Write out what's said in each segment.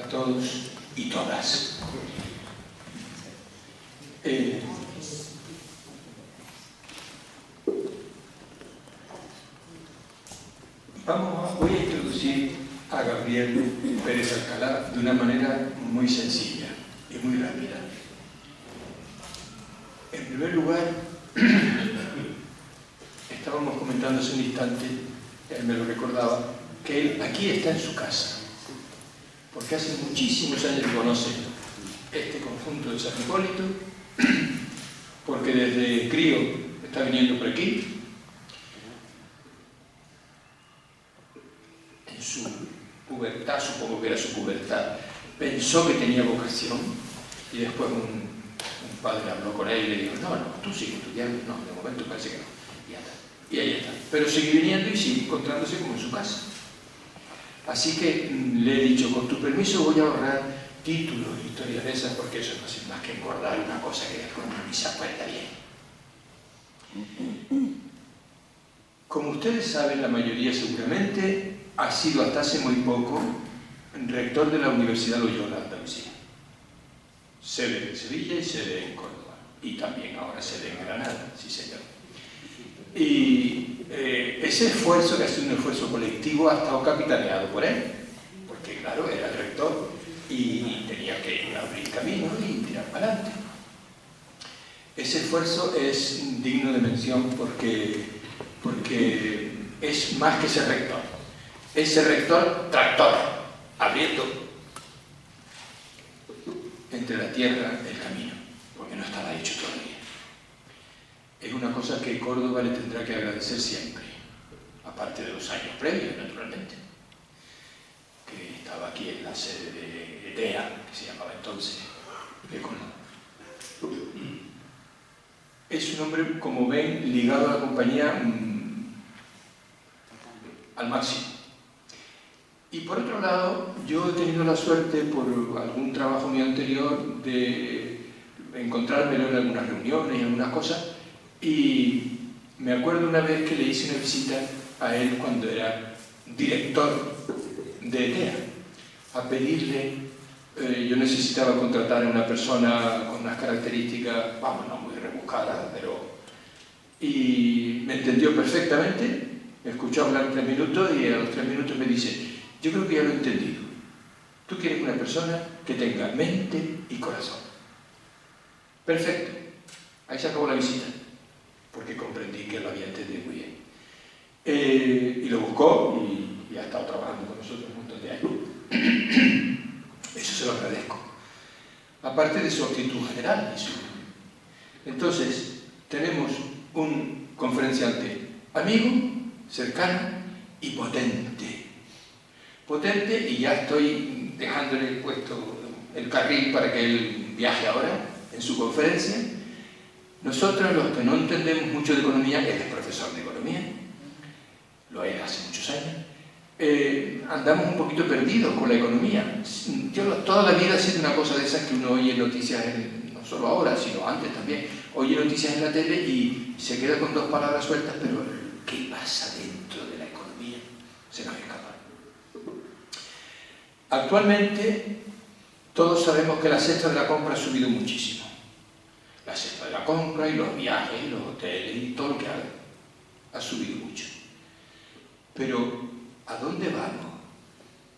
todos y todas. Voy a introducir a Gabriel Pérez Alcalá de una manera muy sencilla y muy rápida. En primer lugar, estábamos comentando hace un instante, él me lo recordaba, que él aquí está en su casa, porque hace muchísimos años que conoce este conjunto de San Hipólito, porque desde crío está viniendo por aquí. En su pubertad, supongo que era su pubertad, pensó que tenía vocación y después un padre habló con él y le dijo, no, tú sigue estudiando, no, de momento parece que no, y ya está, y ahí está. Pero sigue viniendo y sigue encontrándose como en su casa. Así que le he dicho, con tu permiso voy a ahorrar títulos, historias de esas, porque eso no es más que engordar una cosa que después ni se acuerda bien. Como ustedes saben, la mayoría seguramente ha sido hasta hace muy poco rector de la Universidad Loyola Andalucía. Sede en Sevilla y sede en Córdoba. Y también ahora sede en Granada, sí señor. Y ese esfuerzo, que ha sido un esfuerzo colectivo, ha estado capitaneado por él. Porque claro, era el rector y tenía que abrir camino y tirar para adelante. Ese esfuerzo es digno de mención porque es más que ser rector. Es ser rector tractor, abriendo entre la tierra el camino, porque no estaba hecho todavía. Es una cosa que Córdoba le tendrá que agradecer siempre, aparte de los años previos, naturalmente, que estaba aquí en la sede de ETEA, que se llamaba entonces, de Córdoba. Es un hombre, como ven, ligado a la compañía al máximo. Y por otro lado, yo he tenido la suerte, por algún trabajo mío anterior, de encontrármelo en algunas reuniones y algunas cosas, y me acuerdo una vez que le hice una visita a él cuando era director de ETEA, a pedirle, yo necesitaba contratar a una persona con unas características, vamos, no muy rebuscadas, pero... Y me entendió perfectamente, me escuchó hablar 3 minutos y a los 3 minutos me dice, yo creo que ya lo he entendido. Tú quieres una persona que tenga mente y corazón. Perfecto. Ahí se acabó la visita, porque comprendí que lo había entendido muy bien. Y lo buscó y ha estado trabajando con nosotros un montón de años. Eso se lo agradezco. Aparte de su actitud general. Entonces, tenemos un conferenciante amigo, cercano y potente. Potente, y ya estoy dejándole puesto el carril para que él viaje ahora en su conferencia. Nosotros, los que no entendemos mucho de economía, él es profesor de economía, lo es hace muchos años, andamos un poquito perdidos con la economía. Yo toda la vida he sido una cosa de esas que uno oye noticias, no solo ahora, sino antes también, oye noticias en la tele y se queda con 2 palabras sueltas, pero ¿qué pasa dentro de la economía? Se nos escapa. Actualmente, todos sabemos que la cesta de la compra ha subido muchísimo. La cesta de la compra y los viajes y los hoteles y todo lo que haga ha subido mucho. Pero, ¿a dónde vamos?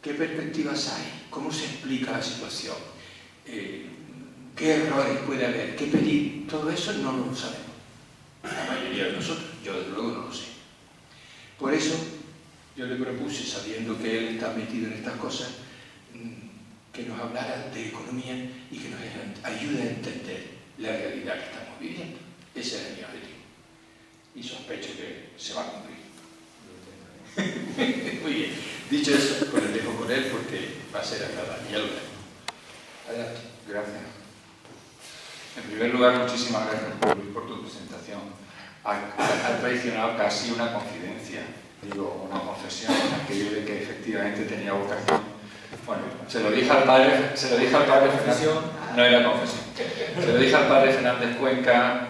¿Qué perspectivas hay? ¿Cómo se explica la situación? ¿Qué errores puede haber? ¿Qué peligro? Todo eso no lo sabemos. La mayoría de nosotros, yo desde luego no lo sé. Por eso, yo le propuse, sabiendo que él está metido en estas cosas, que nos hablara de economía y que nos ayude a entender la realidad que estamos viviendo. Ese era mi objetivo. Y sospecho que se va a cumplir. Muy bien. Dicho eso, pues les dejo con él porque va a ser agradable. Ya lo veremos. Adelante. Gracias. En primer lugar, muchísimas gracias por tu presentación. Has traicionado casi una confidencia, digo, una confesión, aquello de que efectivamente tenía vocación. Bueno, se lo dije al padre Fernández, no era confesión. Se lo dije al padre Fernández Cuenca,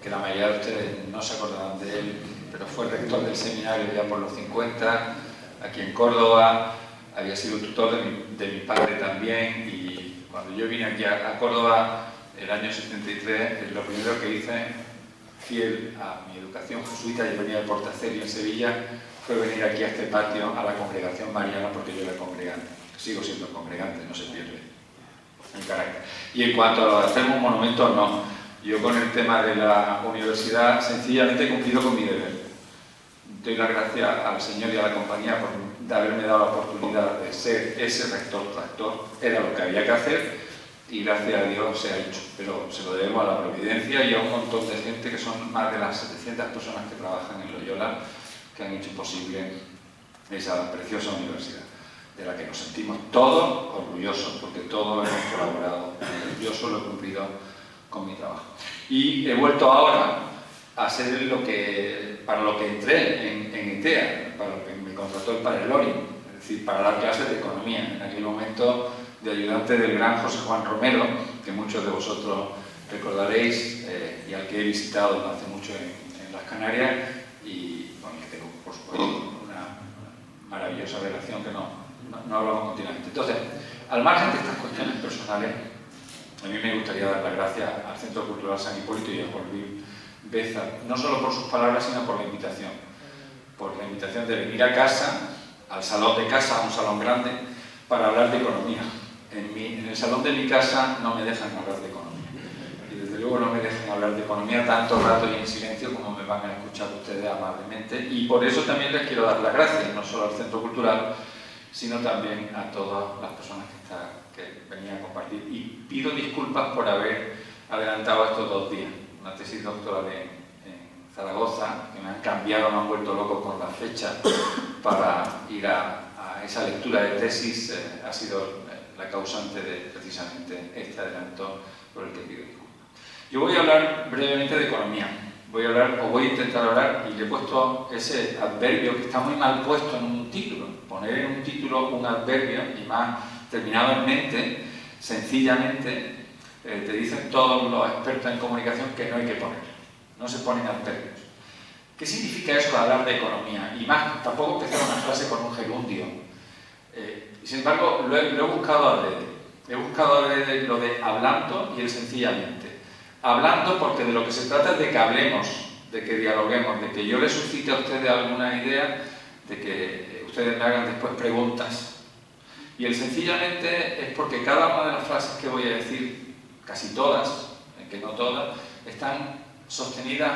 que la mayoría de ustedes no se acordarán de él, pero fue rector del seminario ya por los 50, aquí en Córdoba, había sido tutor de mi padre también, y cuando yo vine aquí a Córdoba el año 73, lo primero que hice, fiel a mi educación jesuita, yo venía de Portacerio en Sevilla, fue venir aquí a este patio, a la congregación mariana, porque yo era congregante. Sigo siendo congregante, no se pierde el carácter. Y en cuanto a hacer un monumento, no. Yo con el tema de la universidad sencillamente he cumplido con mi deber. Doy las gracias al Señor y a la compañía por haberme dado la oportunidad de ser ese rector-tractor. Era lo que había que hacer y gracias a Dios se ha hecho. Pero se lo debemos a la providencia y a un montón de gente, que son más de las 700 personas que trabajan en Loyola, que han hecho posible esa preciosa universidad, de la que nos sentimos todos orgullosos, porque todos hemos colaborado. Yo solo he cumplido con mi trabajo. Y he vuelto ahora a hacer para lo que entré en ETEA, para lo que me contrató el padre Lori, es decir, para dar clases de economía. En aquel momento, de ayudante del gran José Juan Romero, que muchos de vosotros recordaréis, y al que he visitado no hace mucho en las Canarias, y bueno, tengo por supuesto una maravillosa relación que no hablamos continuamente. Entonces, al margen de estas cuestiones personales, a mí me gustaría dar las gracias al Centro Cultural San Hipólito y a Juan Luis Bézar, no solo por sus palabras, sino por la invitación. Por la invitación de venir a casa, al salón de casa, a un salón grande, para hablar de economía. En el salón de mi casa no me dejan hablar de economía. Y desde luego no me dejan hablar de economía tanto rato y en silencio como me van a escuchar ustedes amablemente. Y por eso también les quiero dar las gracias, no solo al Centro Cultural, sino también a todas las personas que venían a compartir. Y pido disculpas por haber adelantado estos 2 días. Una tesis doctoral en Zaragoza, que me han cambiado, me han vuelto loco con la fecha para ir a esa lectura de tesis, ha sido la causante de precisamente este adelanto por el que pido disculpas. Yo voy a hablar brevemente de economía. Voy a intentar hablar, y le he puesto ese adverbio que está muy mal puesto en un título. Poner en un título un adverbio, y más terminado en mente, sencillamente te dicen todos los expertos en comunicación que no hay que poner. No se ponen adverbios. ¿Qué significa eso de hablar de economía? Y más, tampoco empezar una frase con un gerundio. Sin embargo, lo he buscado adrede. He buscado adrede lo de hablando y el sencillamente. Hablando porque de lo que se trata es de que hablemos, de que dialoguemos, de que yo les suscite a ustedes alguna idea, de que ustedes me hagan después preguntas. Y el sencillamente es porque cada una de las frases que voy a decir, casi todas, que no todas, están sostenidas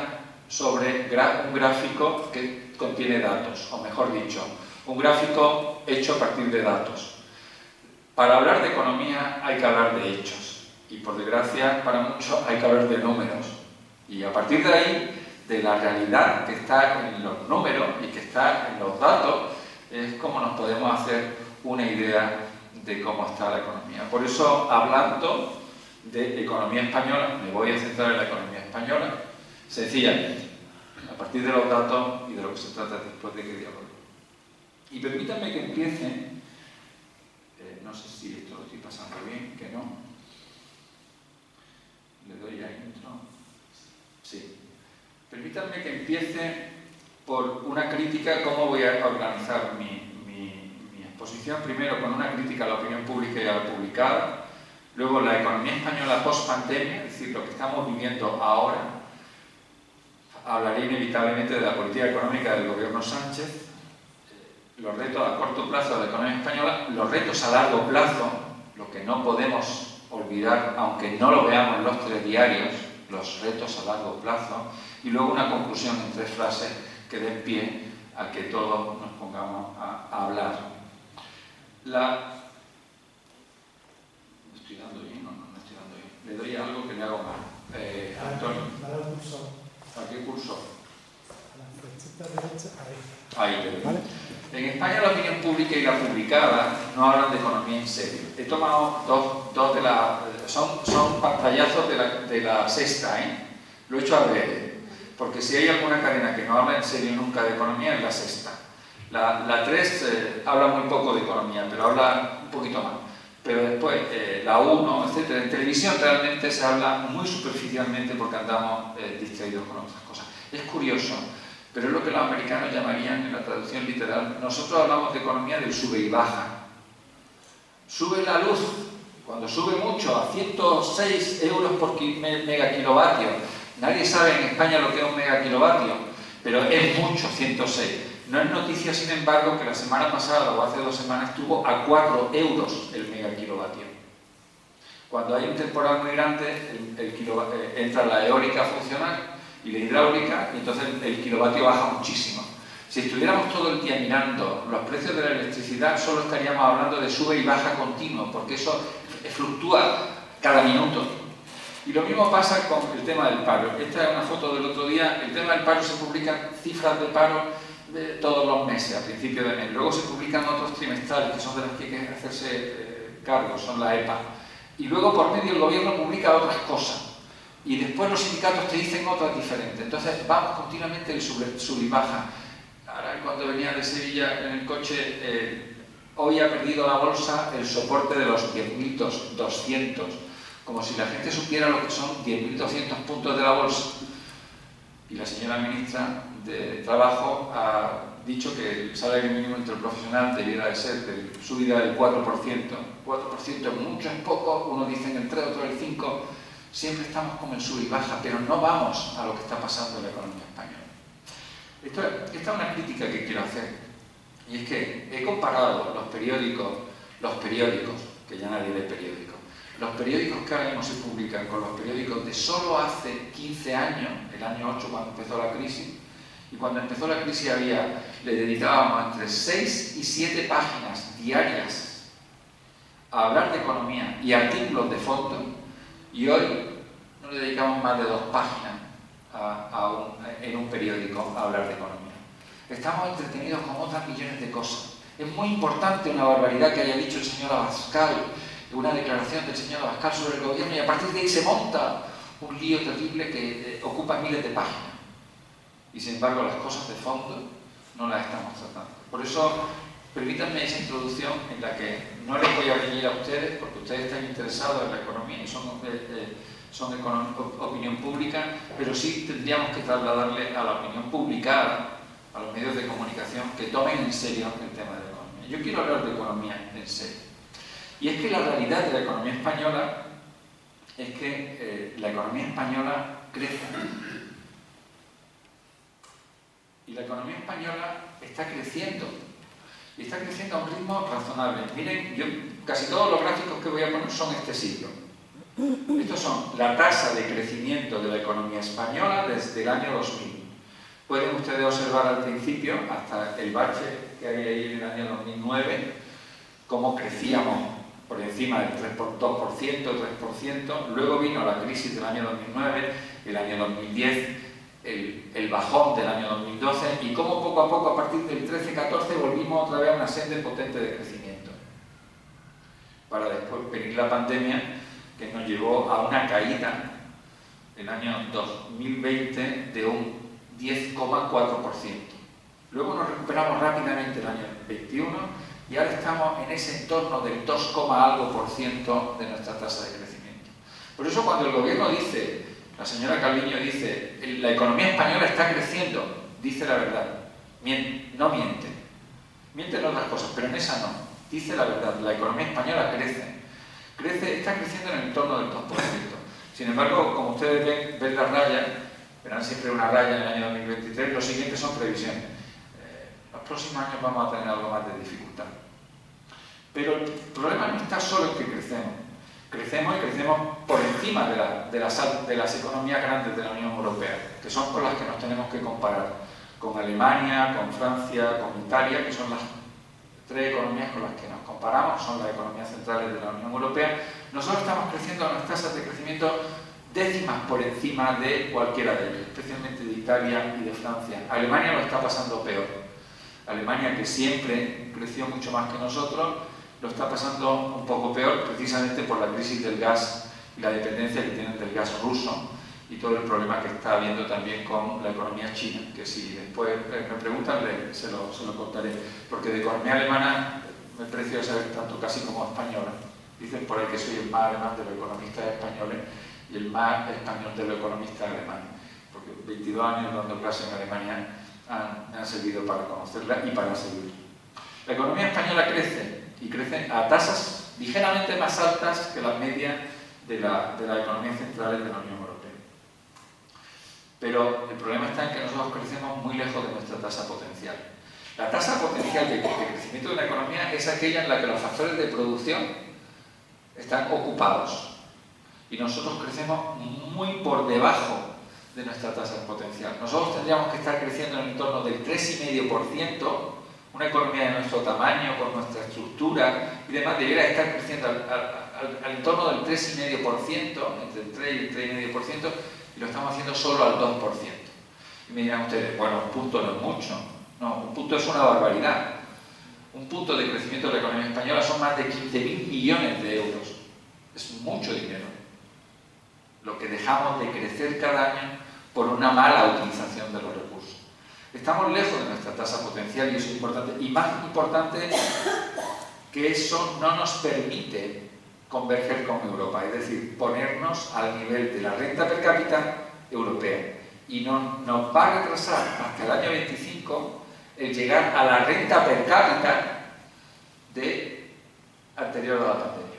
sobre un gráfico que contiene datos, o mejor dicho, un gráfico hecho a partir de datos. Para hablar de economía hay que hablar de hechos, y por desgracia para muchos hay que hablar de números. Y a partir de ahí, de la realidad que está en los números y que está en los datos, es como nos podemos hacer una idea de cómo está la economía. Por eso, hablando de economía española, me voy a centrar en la economía española, sencillamente, a partir de los datos y de lo que se trata después de que dialogue. Y permítanme que empiece, no sé si esto lo estoy pasando bien, que no. Le doy a intro. Sí. Permítanme que empiece por una crítica, cómo voy a organizar mi exposición. Primero con una crítica a la opinión pública y a la publicada, luego la economía española post-pandemia, es decir, lo que estamos viviendo ahora. Hablaré inevitablemente de la política económica del gobierno Sánchez, los retos a corto plazo de la economía española, los retos a largo plazo, lo que no podemos olvidar, aunque no lo veamos en los telediarios, los retos a largo plazo, y luego una conclusión en 3 frases que den pie a que todos nos pongamos a hablar. ¿Me estoy dando bien? No estoy dando bien. Le doy algo que le hago mal. Antonio. ¿A qué cursor? A la flechita derecha, ahí. Ahí, ¿vale? En España la opinión pública y la publicada no hablan de economía en serio. He tomado dos de las... Son pantallazos de la Sexta, Lo he hecho a ver, porque si hay alguna cadena que no habla en serio nunca de economía es la Sexta. La 3 habla muy poco de economía, pero habla un poquito más. Pero después, la 1, etc. En televisión realmente se habla muy superficialmente porque andamos distraídos con otras cosas. Es curioso, pero es lo que los americanos llamarían en la traducción literal. Nosotros hablamos de economía del sube y baja. Sube la luz, cuando sube mucho, a 106 euros por megakilovatio. Nadie sabe en España lo que es un megakilovatio, pero es mucho, 106. No es noticia, sin embargo, que la semana pasada o hace 2 semanas estuvo a 4 euros el megakilovatio. Cuando hay un temporal muy grande, entra la eólica a funcionar y la hidráulica, y entonces el kilovatio baja muchísimo. Si estuviéramos todo el día mirando los precios de la electricidad, solo estaríamos hablando de sube y baja continuo, porque eso fluctúa cada minuto. Y lo mismo pasa con el tema del paro. Esta es una foto del otro día. El tema del paro, se publican cifras de paro todos los meses, a principios de mes. Luego se publican otros trimestrales, que son de los que hay que hacerse cargo, son la EPA. Y luego por medio el gobierno publica otras cosas. Y después los sindicatos te dicen otras diferentes. Entonces vamos continuamente el sub y baja. Ahora, cuando venía de Sevilla en el coche, hoy ha perdido la bolsa el soporte de los 10.200, como si la gente supiera lo que son 10.200 puntos de la bolsa. Y la señora ministra de Trabajo ha dicho que el salario mínimo interprofesional debiera de ser de subida del 4%. 4% es mucho, es poco, unos dicen el 3, otros el 5%. Siempre estamos como en sub y baja, pero no vamos a lo que está pasando en la economía española. Esta es una crítica que quiero hacer, y es que he comparado los periódicos, que ya nadie lee periódicos, los periódicos que ahora mismo se publican con los periódicos de solo hace 15 años, el año 8 cuando empezó la crisis, y cuando empezó la crisis le dedicábamos entre 6 y 7 páginas diarias a hablar de economía y artículos de fondo, y hoy no le dedicamos más de 2 páginas en un periódico a hablar de economía. Estamos entretenidos con otras millones de cosas. Es muy importante una barbaridad que haya dicho el señor Abascal, una declaración del señor Abascal sobre el gobierno, y a partir de ahí se monta un lío terrible que ocupa miles de páginas. Y sin embargo las cosas de fondo no las estamos tratando. Por eso, permítanme esa introducción en la que no les voy a reñir a ustedes, porque ustedes están interesados en la economía y son opinión pública, pero sí tendríamos que trasladarle a la opinión publicada, a los medios de comunicación, que tomen en serio el tema de la economía. Yo quiero hablar de economía en serio. Y es que la realidad de la economía española es que la economía española crece. Y la economía española está creciendo. Y está creciendo a un ritmo razonable. Miren, casi todos los gráficos que voy a poner son este siglo. Estos son la tasa de crecimiento de la economía española desde el año 2000. Pueden ustedes observar al principio, hasta el bache que hay ahí en el año 2009, cómo crecíamos por encima del 2%, 3%. Luego vino la crisis del año 2009, el año 2010, el bajón del año 2012, y cómo poco a poco, a partir del 13-14, volvimos otra vez a una senda potente de crecimiento. Para después venir la pandemia, que nos llevó a una caída el año 2020 de un 10,4%. Luego nos recuperamos rápidamente el año 21 y ahora estamos en ese entorno del 2,algo% de nuestra tasa de crecimiento. Por eso cuando el gobierno dice, la señora Calviño dice, la economía española está creciendo, dice la verdad, no miente. Miente en otras cosas, pero en esa no. Dice la verdad, la economía española está creciendo en el entorno del 2%. Sin embargo, como ustedes ven la raya, verán siempre una raya en el año 2023, los siguientes son previsiones. Los próximos años vamos a tener algo más de dificultad. Pero el problema no está solo en que crecemos. Crecemos y crecemos por encima de las economías grandes de la Unión Europea, que son con las que nos tenemos que comparar. Con Alemania, con Francia, con Italia, que son las 3 economías con las que nos comparamos, son las economías centrales de la Unión Europea. Nosotros estamos creciendo a unas tasas de crecimiento décimas por encima de cualquiera de ellas, especialmente de Italia y de Francia. Alemania lo está pasando peor. Alemania, que siempre creció mucho más que nosotros, lo está pasando un poco peor, precisamente por la crisis del gas y la dependencia que tienen del gas ruso y todo el problema que está habiendo también con la economía china, que si después me preguntan, se lo contaré, porque de economía alemana me precio saber tanto casi como española. Dicen por ahí que soy el más alemán de los economistas españoles y el más español de los economistas alemanes, porque 22 años dando clases en Alemania me han servido para conocerla y para seguir. La economía española crece, y crece a tasas ligeramente más altas que las medias de las economías centrales de la Unión Europea. Pero el problema está en que nosotros crecemos muy lejos de nuestra tasa potencial. La tasa potencial de crecimiento de una economía es aquella en la que los factores de producción están ocupados. Y nosotros crecemos muy por debajo de nuestra tasa potencial. Nosotros tendríamos que estar creciendo en el entorno del 3,5%, una economía de nuestro tamaño, con nuestra estructura y demás, debería estar creciendo al entorno del 3,5%, entre el 3 y el 3,5%, y lo estamos haciendo solo al 2%. Y me dirán ustedes, bueno, un punto no es mucho. No, un punto es una barbaridad. Un punto de crecimiento de la economía española son más de 15.000 millones de euros. Es mucho dinero. Lo que dejamos de crecer cada año por una mala utilización de los recursos. Estamos lejos de nuestra tasa potencial y eso es importante. Y más importante que eso no nos permite converger con Europa, es decir, ponernos al nivel de la renta per cápita europea. Y nos va a retrasar hasta el año 25 el llegar a la renta per cápita anterior a la pandemia.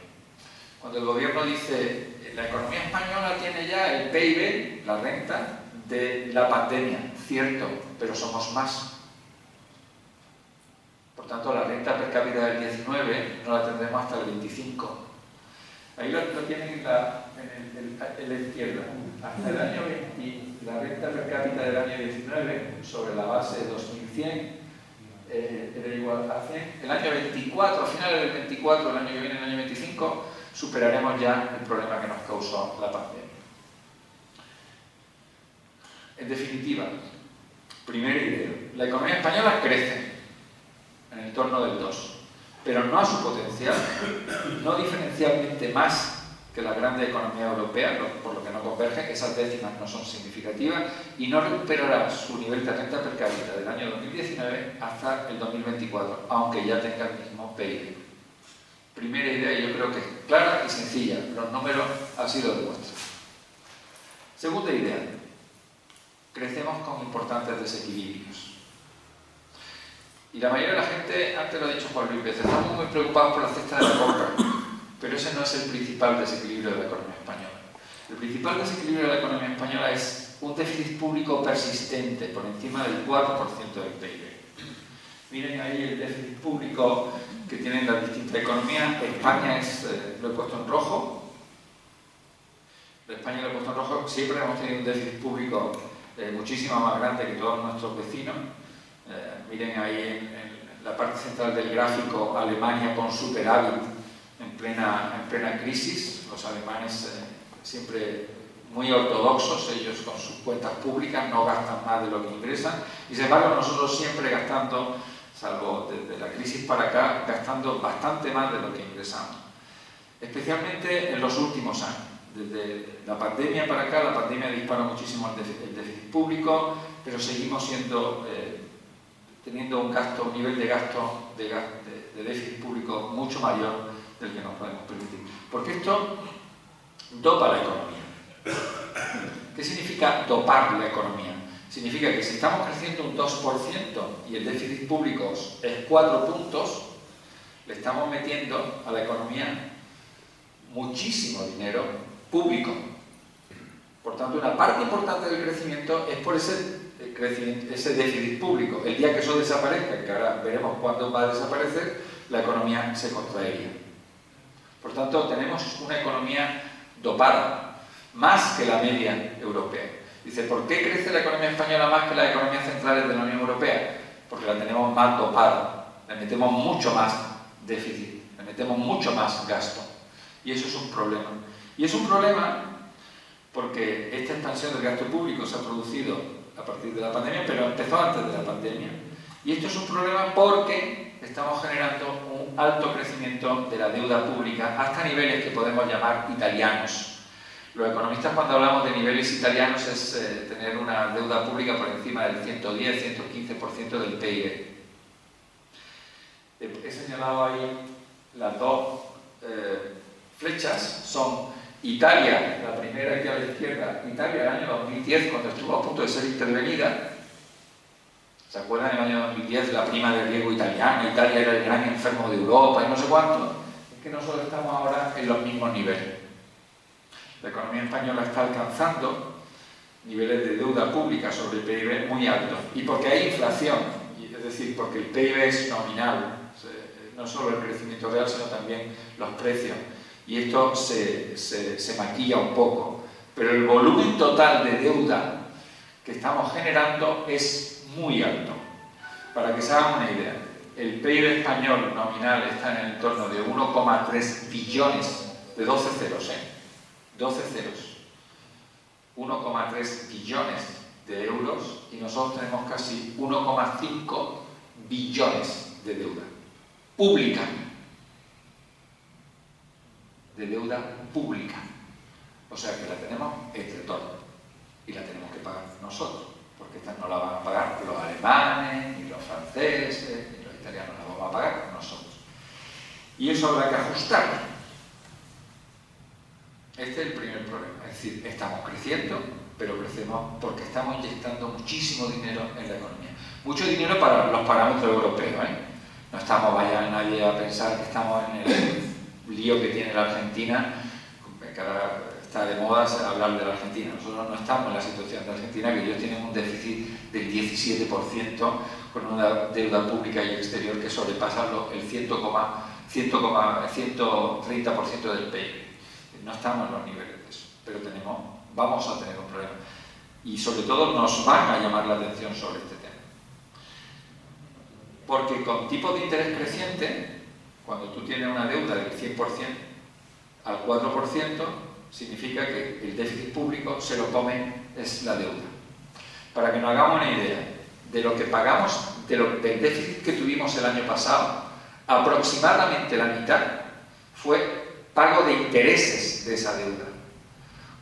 Cuando el gobierno dice la economía española tiene ya el PIB, la renta, de la pandemia, cierto, pero somos más. Por tanto, la renta per cápita del 19 no la tendremos hasta el 25. Ahí lo tienen en la izquierda. Hasta el año 20, la renta per cápita del año 19, sobre la base de 2100, era igual a 100. El año 24, a finales del 24, el año que viene, el año 25, superaremos ya el problema que nos causó la pandemia. En definitiva, primera idea, la economía española crece en el entorno del 2, pero no a su potencial, no diferencialmente más que la grande economía europea, por lo que no converge, esas décimas no son significativas, y no recuperará su nivel de renta per cápita del año 2019 hasta el 2024, aunque ya tenga el mismo PIB. Primera idea, yo creo que es clara y sencilla, los números así lo demuestran. Segunda idea, crecemos con importantes desequilibrios. Y la mayoría de la gente, antes lo ha dicho Juan Luis Pérez, estamos muy preocupados por la cesta de la compra, pero ese no es el principal desequilibrio de la economía española. El principal desequilibrio de la economía española es un déficit público persistente por encima del 4% del PIB. Miren ahí el déficit público que tienen las distintas economías. España lo he puesto en rojo. España lo he puesto en rojo. Siempre hemos tenido un déficit público muchísimo más grande que todos nuestros vecinos. Miren ahí en la parte central del gráfico, Alemania con superávit en plena crisis. Los alemanes siempre muy ortodoxos, ellos con sus cuentas públicas no gastan más de lo que ingresan, y sin embargo nosotros siempre gastando, salvo desde la crisis para acá, gastando bastante más de lo que ingresamos. Especialmente en los últimos años. Desde la pandemia para acá, la pandemia disparó muchísimo el déficit público, pero seguimos teniendo un nivel de gasto de déficit público mucho mayor del que nos podemos permitir. Porque esto dopa la economía. ¿Qué significa dopar la economía? Significa que si estamos creciendo un 2% y el déficit público es 4 puntos, le estamos metiendo a la economía muchísimo dinero público. Por tanto, una parte importante del crecimiento es por ese déficit público. El día que eso desaparezca, que ahora veremos cuándo va a desaparecer, la economía se contraería. Por tanto, tenemos una economía dopada, más que la media europea. Dice, ¿por qué crece la economía española más que las economías centrales de la Unión Europea? Porque la tenemos más dopada, le metemos mucho más déficit, le metemos mucho más gasto. Y eso es un problema. Y es un problema porque esta expansión del gasto público se ha producido a partir de la pandemia, pero empezó antes de la pandemia. Y esto es un problema porque estamos generando un alto crecimiento de la deuda pública hasta niveles que podemos llamar italianos. Los economistas, cuando hablamos de niveles italianos, es tener una deuda pública por encima del 110-115% del PIB. He señalado ahí las dos flechas, son Italia, la primera aquí a la izquierda, Italia el año 2010, cuando estuvo a punto de ser intervenida. ¿Se acuerdan? En el año 2010 la prima de riesgo italiana, Italia era el gran enfermo de Europa y no sé cuánto. que nosotros estamos ahora en los mismos niveles. La economía española está alcanzando niveles de deuda pública sobre el PIB muy altos. Y porque hay inflación, es decir, porque el PIB es nominal, no solo el crecimiento real, sino también los precios. Y esto se maquilla un poco. Pero el volumen total de deuda que estamos generando es muy alto. Para que se hagan una idea, el PIB español nominal está en el entorno de 1,3 billones, de 12 ceros, 12 ceros. 1,3 billones de euros y nosotros tenemos casi 1,5 billones de deuda pública. De deuda pública. O sea que la tenemos entre todos y la tenemos que pagar nosotros, porque esta no la van a pagar los alemanes, ni los franceses, ni los italianos, la vamos a pagar nosotros. Y eso habrá que ajustarlo. Este es el primer problema, es decir, estamos creciendo, pero crecemos porque estamos inyectando muchísimo dinero en la economía. Mucho dinero para los parámetros europeos, No estamos, vaya nadie a pensar que estamos en el lío que tiene la Argentina, que ahora está de moda hablar de la Argentina. Nosotros no estamos en la situación de Argentina, que ellos tienen un déficit del 17% con una deuda pública y exterior que sobrepasa el 130% del PIB. No estamos en los niveles de eso, pero vamos a tener un problema. Y sobre todo nos van a llamar la atención sobre este tema. Porque con tipos de interés creciente, cuando tú tienes una deuda del 100% al 4%, significa que el déficit público se lo come es la deuda. Para que nos hagamos una idea de lo que pagamos, del déficit que tuvimos el año pasado, aproximadamente la mitad fue pago de intereses de esa deuda.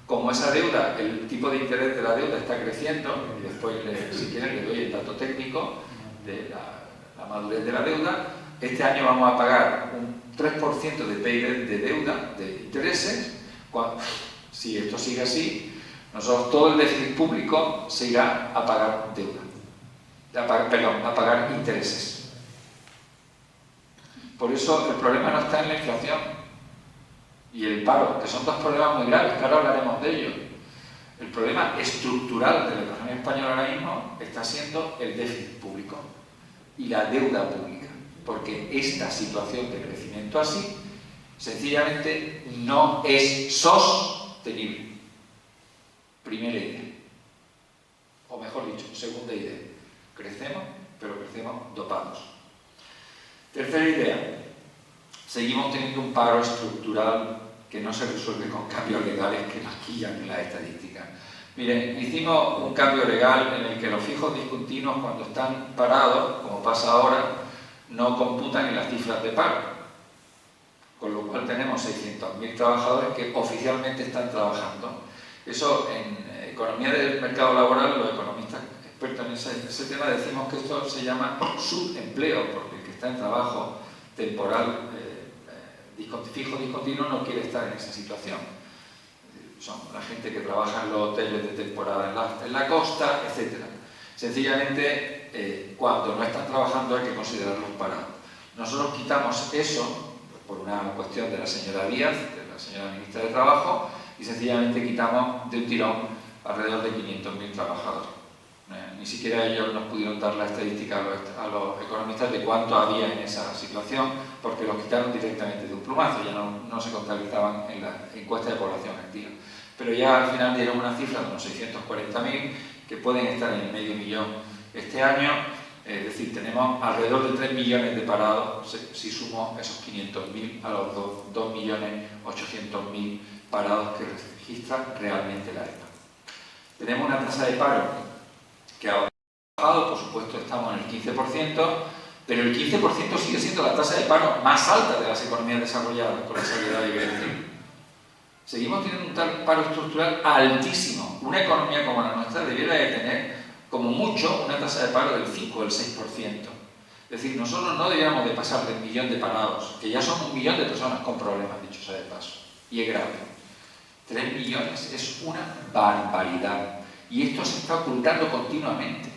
Como esa deuda, el tipo de interés de la deuda está creciendo, y después, si quieren, le doy el dato técnico de la madurez de la deuda, este año vamos a pagar un 3% de PIB de deuda, de intereses. Si esto sigue así, nosotros todo el déficit público se irá a pagar deuda, a pagar intereses. Por eso el problema no está en la inflación y el paro, que son dos problemas muy graves, que ahora hablaremos de ellos. El problema estructural de la economía española ahora mismo está siendo el déficit público y la deuda pública, porque esta situación de crecimiento así sencillamente no es sostenible. Primera idea. O mejor dicho, segunda idea. Crecemos, pero crecemos dopados. Tercera idea. Seguimos teniendo un paro estructural que no se resuelve con cambios legales que maquillan en las estadísticas. Miren, hicimos un cambio legal en el que los fijos discontinuos, cuando están parados, como pasa ahora, no computan en las cifras de paro. Con lo cual tenemos 600.000 trabajadores que oficialmente están trabajando. Eso en economía del mercado laboral, los economistas expertos en ese tema decimos que esto se llama subempleo, porque el que está en trabajo temporal, fijo discontinuo, no quiere estar en esa situación. Son la gente que trabaja en los hoteles de temporada en la costa, etc. Sencillamente, cuando no están trabajando hay que considerarlos parados. Nosotros quitamos eso por una cuestión de la señora Díaz, de la señora ministra de Trabajo, y sencillamente quitamos de un tirón alrededor de 500.000 trabajadores. Ni siquiera ellos nos pudieron dar la estadística a los economistas de cuánto había en esa situación, porque los quitaron directamente de un plumazo, ya no se contabilizaban en la encuesta de población activa. Pero ya al final dieron una cifra de unos 640.000, que pueden estar en el medio millón este año. Es decir, tenemos alrededor de 3 millones de parados si sumo esos 500.000 a los 2.800.000 parados que registra realmente la EPA. Tenemos una tasa de paro que ha bajado, por supuesto estamos en el 15%, pero el 15% sigue siendo la tasa de paro más alta de las economías desarrolladas, con la salvedad de decir. Seguimos teniendo un tal paro estructural altísimo. Una economía como la nuestra debiera de tener como mucho una tasa de paro del 5 o del 6%. Es decir, nosotros no deberíamos de pasar de 1 millón de parados, que ya son 1 millón de personas con problemas, dicho sea de paso, y es grave. 3 millones es una barbaridad. Y esto se está ocultando continuamente.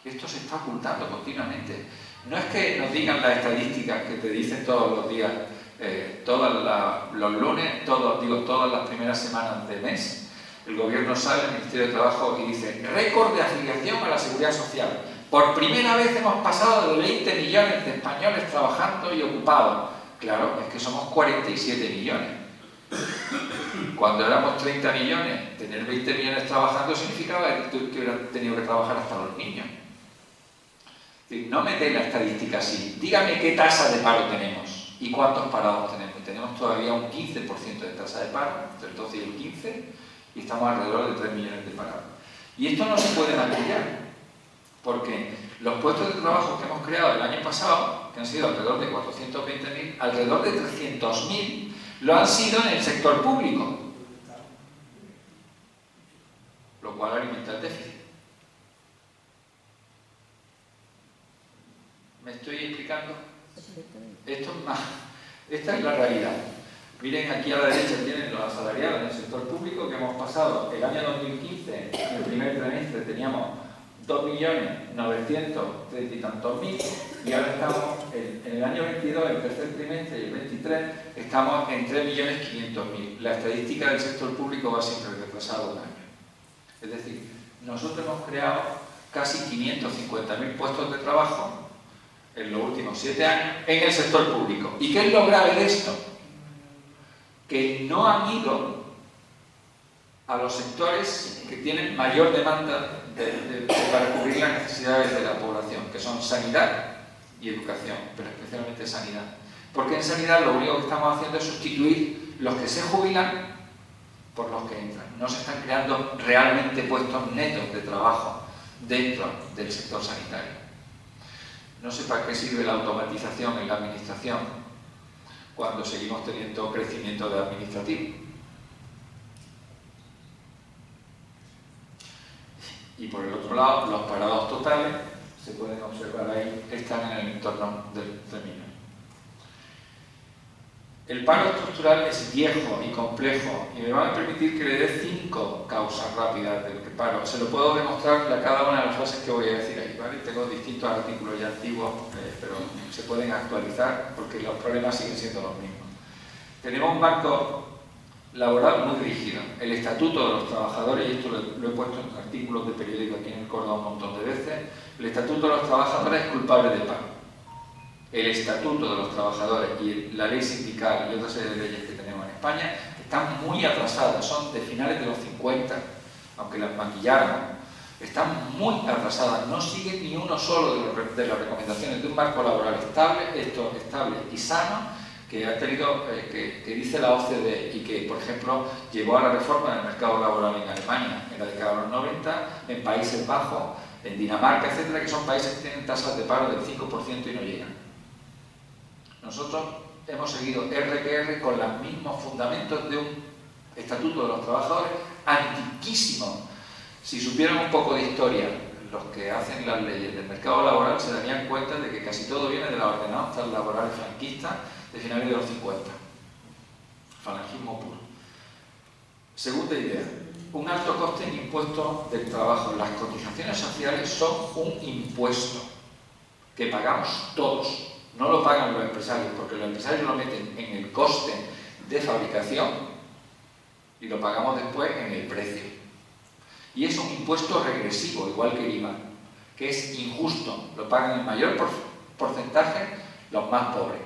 Esto se está ocultando continuamente. No es que nos digan las estadísticas que te dicen todos los días los lunes, todas las primeras semanas de mes, el gobierno sale, el Ministerio de Trabajo, y dice récord de afiliación a la Seguridad Social. Por primera vez hemos pasado de 20 millones de españoles trabajando y ocupados. Claro, es que somos 47 millones. Cuando éramos 30 millones, tener 20 millones trabajando significaba que hubieran tenido que trabajar hasta los niños. Es decir, no metéis la estadística así. Dígame qué tasa de paro tenemos y cuántos parados tenemos. Y tenemos todavía un 15% de tasa de paro, entre el 12 y el 15, y estamos alrededor de 3 millones de parados. Y esto no se puede maquillar, porque los puestos de trabajo que hemos creado el año pasado, que han sido alrededor de 420.000, alrededor de 300.000 lo han sido en el sector público, lo cual alimenta el déficit. ¿Me estoy explicando? Esto es más. Esta es la realidad. Miren, aquí a la derecha tienen los asalariados en el sector público, que hemos pasado el año 2015, en el primer trimestre teníamos 2.930.000 y tantos mil, y ahora estamos en el año 22, el tercer trimestre y el 23, estamos en 3.500.000. La estadística del sector público va siempre retrasado un año. Es decir, nosotros hemos creado casi 550.000 puestos de trabajo en los últimos 7 años en el sector público. ¿Y qué es lo grave de esto? Que no han ido a los sectores que tienen mayor demanda para cubrir las necesidades de la población, que son sanidad y educación, pero especialmente sanidad. Porque en sanidad lo único que estamos haciendo es sustituir los que se jubilan por los que entran. No se están creando realmente puestos netos de trabajo dentro del sector sanitario. No sé para qué sirve la automatización en la administración cuando seguimos teniendo crecimiento de administrativo. Y por el otro lado, los parados totales, se pueden observar ahí, están en el entorno del 3 millones. El paro estructural es viejo y complejo, y me van a permitir que le dé 5 causas rápidas del paro. Se lo puedo demostrar a cada una de las frases que voy a decir ahí, ¿vale? Tengo distintos artículos ya antiguos, pero se pueden actualizar porque los problemas siguen siendo los mismos. Tenemos un marco laboral muy rígido. El Estatuto de los Trabajadores, y esto lo he puesto en artículos de periódico aquí en el Córdoba un montón de veces, el Estatuto de los Trabajadores es culpable de paro. El Estatuto de los Trabajadores y la ley sindical y otra serie de leyes que tenemos en España están muy atrasadas, son de finales de los 50, aunque las maquillaron, están muy atrasadas, no siguen ni uno solo de las recomendaciones de un marco laboral estable y sano que ha tenido, que dice la OCDE y que, por ejemplo, llevó a la reforma del mercado laboral en Alemania en la década de los 90, en Países Bajos, en Dinamarca, etcétera, que son países que tienen tasas de paro del 5% y no llegan. Nosotros hemos seguido R con los mismos fundamentos de un Estatuto de los Trabajadores antiquísimo. Si supieran un poco de historia, los que hacen las leyes del mercado laboral se darían cuenta de que casi todo viene de las ordenanzas laborales franquistas de finales de los 50. Falangismo puro. Segunda idea, un alto coste en impuestos del trabajo. Las cotizaciones sociales son un impuesto que pagamos todos. No lo pagan los empresarios, porque los empresarios lo meten en el coste de fabricación y lo pagamos después en el precio. Y es un impuesto regresivo, igual que el IVA, que es injusto. Lo pagan en mayor porcentaje los más pobres.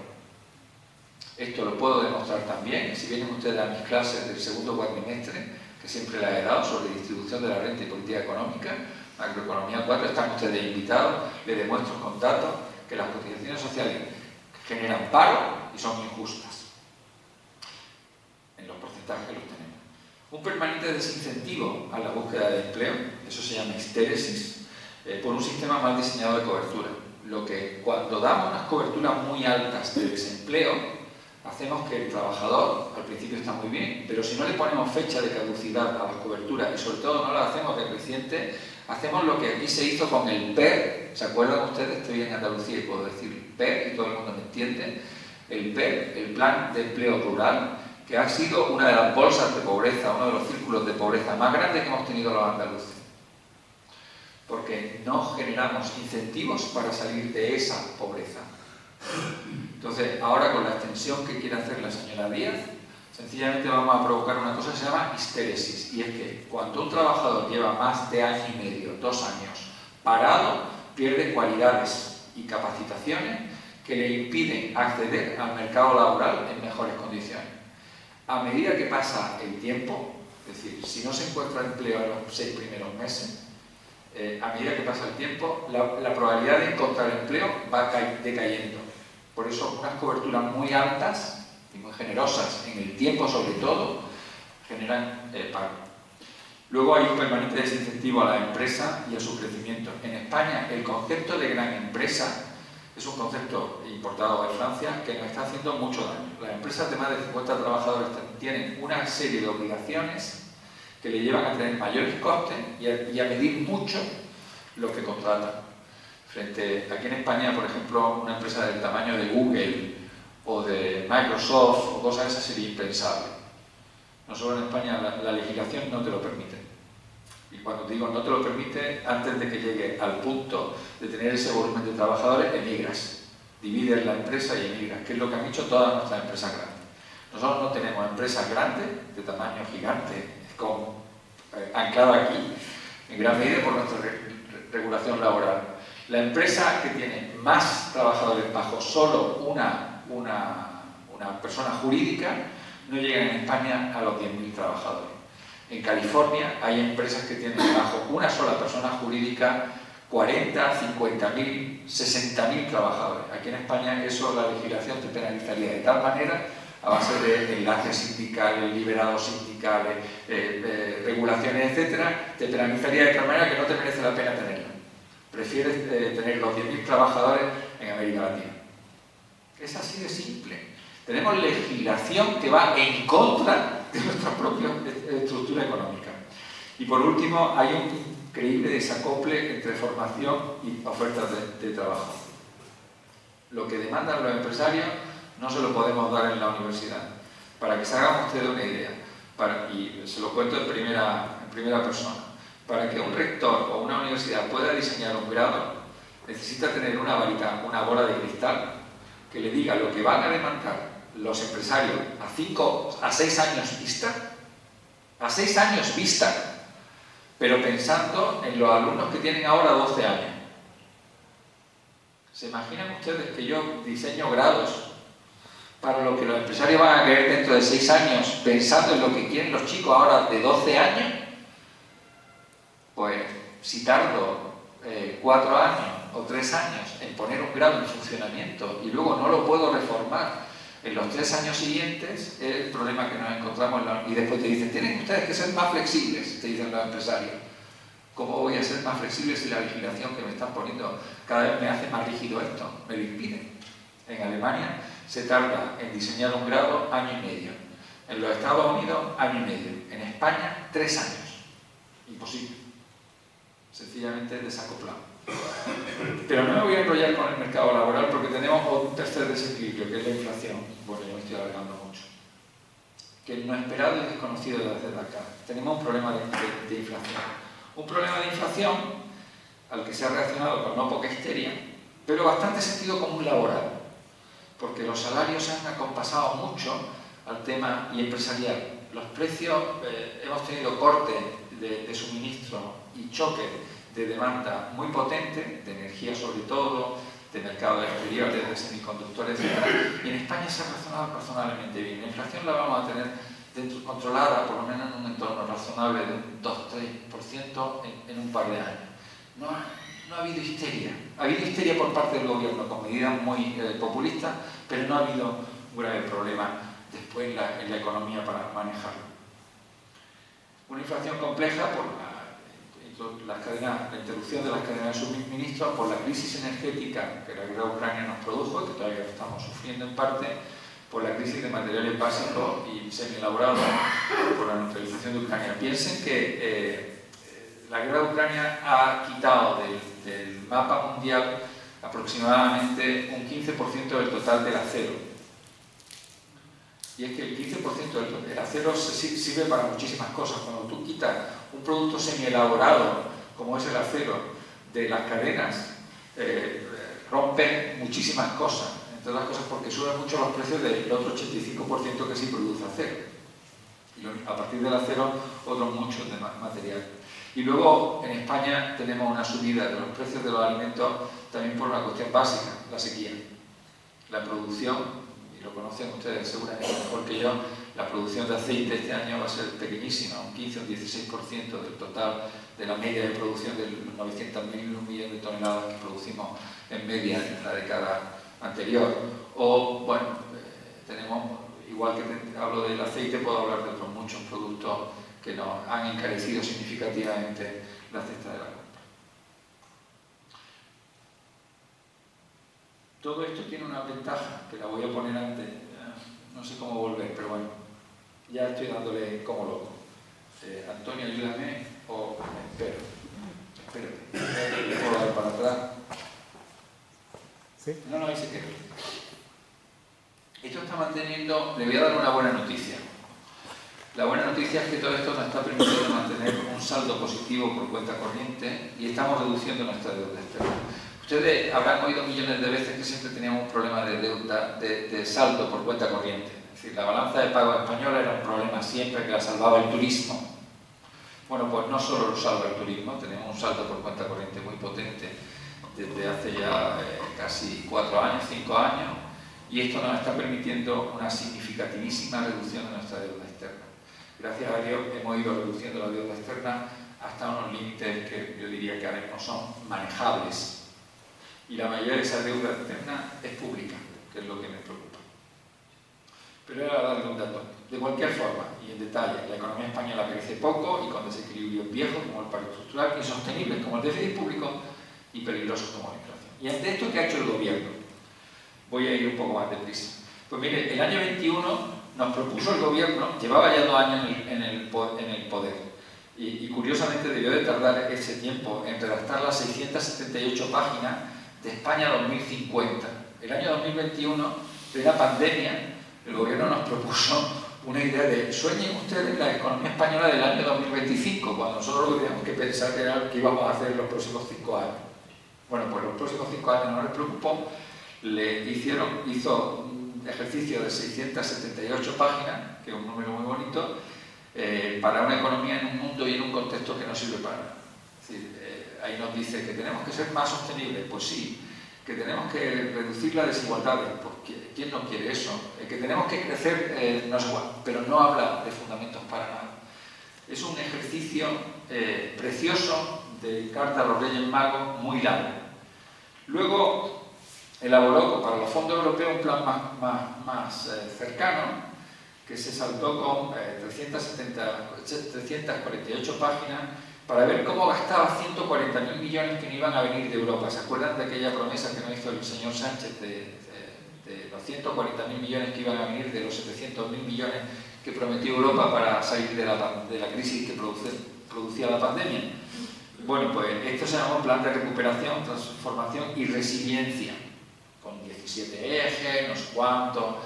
Esto lo puedo demostrar también, si vienen ustedes a mis clases del segundo cuatrimestre, que siempre las he dado, sobre distribución de la renta y política económica, macroeconomía 4, están ustedes invitados, les demuestro con datos que las cotizaciones sociales generan paro y son injustas. En los porcentajes los tenemos. Un permanente desincentivo a la búsqueda de empleo, eso se llama histéresis, por un sistema mal diseñado de cobertura. Lo que cuando damos unas coberturas muy altas de desempleo, hacemos que el trabajador, al principio está muy bien, pero si no le ponemos fecha de caducidad a las coberturas y sobre todo no las hacemos decrecientes, hacemos lo que aquí se hizo con el PER. ¿Se acuerdan ustedes? Estoy en Andalucía y puedo decir PER y todo el mundo me entiende. El PER, el Plan de Empleo Rural, que ha sido una de las bolsas de pobreza, uno de los círculos de pobreza más grandes que hemos tenido los andaluces. Porque no generamos incentivos para salir de esa pobreza. Entonces, ahora con la extensión que quiere hacer la señora Díaz, sencillamente vamos a provocar una cosa que se llama histéresis, y es que cuando un trabajador lleva más de año y medio, 2 años, parado, pierde cualidades y capacitaciones que le impiden acceder al mercado laboral en mejores condiciones. A medida que pasa el tiempo, es decir, si no se encuentra empleo en los 6 primeros meses, a medida que pasa el tiempo, la probabilidad de encontrar empleo va decayendo. Por eso, unas coberturas muy altas y muy generosas en el tiempo, sobre todo, generan paro. Luego hay un permanente desincentivo a la empresa y a su crecimiento. En España, el concepto de gran empresa es un concepto importado de Francia que nos está haciendo mucho daño. Las empresas de más de 50 trabajadores tienen una serie de obligaciones que le llevan a tener mayores costes y a medir mucho lo que contratan. Aquí en España, por ejemplo, una empresa del tamaño de Google o de Microsoft o cosas de esas sería impensable. Nosotros en España la legislación no te lo permite. Y cuando digo no te lo permite, antes de que llegue al punto de tener ese volumen de trabajadores, emigras. Divides la empresa y emigras, que es lo que han hecho todas nuestras empresas grandes. Nosotros no tenemos empresas grandes, de tamaño gigante, anclada aquí, en gran medida por nuestra regulación laboral. La empresa que tiene más trabajadores bajo solo una persona jurídica no llega en España a los 10.000 trabajadores. En California hay empresas que tienen bajo una sola persona jurídica 40, 50.000, 60.000 trabajadores. Aquí en España eso la legislación te penalizaría de tal manera, a base de enlaces sindicales, liberados sindicales, regulaciones, etcétera, te penalizaría de tal manera que no te merece la pena tenerla. Prefieres tener los 10.000 trabajadores en América Latina. Es así de simple. Tenemos legislación que va en contra de nuestra propia estructura económica. Y por último, hay un increíble desacople entre formación y ofertas de trabajo. Lo que demandan los empresarios no se lo podemos dar en la universidad. Para que se hagan ustedes una idea, y se lo cuento en primera persona, para que un rector o una universidad pueda diseñar un grado, necesita tener una varita, una bola de cristal, que le diga lo que van a demandar los empresarios a 5, a 6 años vista, pero pensando en los alumnos que tienen ahora 12 años. ¿Se imaginan ustedes que yo diseño grados para lo que los empresarios van a querer dentro de 6 años, pensando en lo que quieren los chicos ahora de 12 años? Pues si tardo 4 años o 3 años en poner un grado en funcionamiento y luego no lo puedo reformar en los 3 años siguientes, es el problema que nos encontramos y después te dicen, tienen ustedes que ser más flexibles, te dicen los empresarios. ¿Cómo voy a ser más flexible si la legislación que me están poniendo cada vez me hace más rígido esto? Me lo impide. En Alemania se tarda en diseñar un grado año y medio. En los Estados Unidos, año y medio. En España, 3 años. Imposible. Sencillamente desacoplado. Pero no me voy a enrollar con el mercado laboral porque tenemos un tercer desequilibrio, que es la inflación. Bueno, yo me estoy alargando mucho. Que es no esperado y desconocido desde acá. Tenemos un problema de inflación. Un problema de inflación al que se ha reaccionado con no poca histeria, pero bastante sentido común laboral, porque los salarios se han acompasado mucho al tema y empresarial. Los precios, hemos tenido corte de suministro y choque de demanda muy potente, de energía sobre todo, de mercados exteriores, de semiconductores, etc. Y en España se ha razonado razonablemente bien. La inflación la vamos a tener controlada, por lo menos en un entorno razonable de un 2-3% en un par de años. No ha habido histeria. Ha habido histeria por parte del gobierno con medidas muy populistas, pero no ha habido un grave problema después en la economía para manejarlo. Una inflación compleja por la interrupción de las cadenas de suministro, por la crisis energética que la guerra de Ucrania nos produjo y que todavía estamos sufriendo en parte, por la crisis de materiales básicos y semi-elaborados, por la neutralización de Ucrania. Piensen que la guerra de Ucrania ha quitado del mapa mundial aproximadamente un 15% del total del acero. Y es que el 15% del acero sirve para muchísimas cosas. Cuando tú quitas un producto semi-elaborado, como es el acero, de las cadenas, rompen muchísimas cosas. entre otras cosas porque suben mucho los precios del otro 85% que sí produce acero. Y a partir del acero, otros muchos de material. Y luego, en España, tenemos una subida de los precios de los alimentos también por una cuestión básica, la sequía. La producción, y lo conocen ustedes seguramente mejor que yo, la producción de aceite este año va a ser pequeñísima, un 15 o un 16% del total de la media de producción de los 900.000 millones de toneladas que producimos en media en la década anterior. O, bueno, tenemos, igual que hablo del aceite, puedo hablar de otros muchos productos que nos han encarecido significativamente la cesta de la compra. Todo esto tiene una ventaja, que la voy a poner antes, no sé cómo volver, pero bueno, ya estoy dándole como loco. Antonio, ayúdame, o me espero. Espérate, ¿le puedo dar para atrás? ¿Sí? No, ahí se queda. Esto está manteniendo, le voy a dar una buena noticia. La buena noticia es que todo esto nos está permitiendo mantener un saldo positivo por cuenta corriente y estamos reduciendo nuestra deuda externa. Ustedes habrán oído millones de veces que siempre teníamos un problema de deuda, de saldo por cuenta corriente. Es decir, la balanza de pago española era un problema siempre que la salvaba el turismo. Bueno, pues no solo lo salva el turismo, tenemos un saldo por cuenta corriente muy potente desde hace ya casi 4 años, 5 años, y esto nos está permitiendo una significativísima reducción de nuestra deuda externa. Gracias a Dios hemos ido reduciendo la deuda externa hasta unos límites que yo diría que ahora mismo son manejables. Y la mayoría de esa deuda externa es pública, que es lo que me preocupa. Pero era darle un dato. De cualquier forma, y en detalle, la economía española crece poco y con desequilibrios viejos como el paro estructural, insostenibles como el déficit público y peligrosos como la inflación. ¿Y ante esto qué ha hecho el gobierno? Voy a ir un poco más deprisa. Pues mire, el año 21 nos propuso el gobierno, llevaba ya 2 años en el poder, y curiosamente debió de tardar ese tiempo en redactar las 678 páginas de España 2050. El año 2021, plena pandemia, el gobierno nos propuso una idea de sueñen ustedes la economía española del año 2025, cuando nosotros lo que teníamos que pensar era lo que íbamos a hacer en los próximos 5 años. Bueno, pues los próximos 5 años no les preocupó, hizo un ejercicio de 678 páginas, que es un número muy bonito, para una economía en un mundo y en un contexto que no sirve para nada. Es decir, ahí nos dice que tenemos que ser más sostenibles, pues sí, que tenemos que reducir las desigualdades, porque ¿quién no quiere eso? Que tenemos que crecer, no sé cuál, pero no habla de fundamentos para nada. Es un ejercicio precioso de carta a los Reyes Magos, muy largo. Luego elaboró para los fondos europeos un plan más cercano, que se saltó con 348 páginas, para ver cómo gastaba 140.000 millones que no iban a venir de Europa. ¿Se acuerdan de aquella promesa que nos hizo el señor Sánchez de los 140.000 millones que iban a venir de los 700.000 millones que prometió Europa para salir de la crisis que producía la pandemia? Bueno, pues esto se llama Plan de Recuperación, Transformación y Resiliencia, con 17 ejes, no sé cuánto,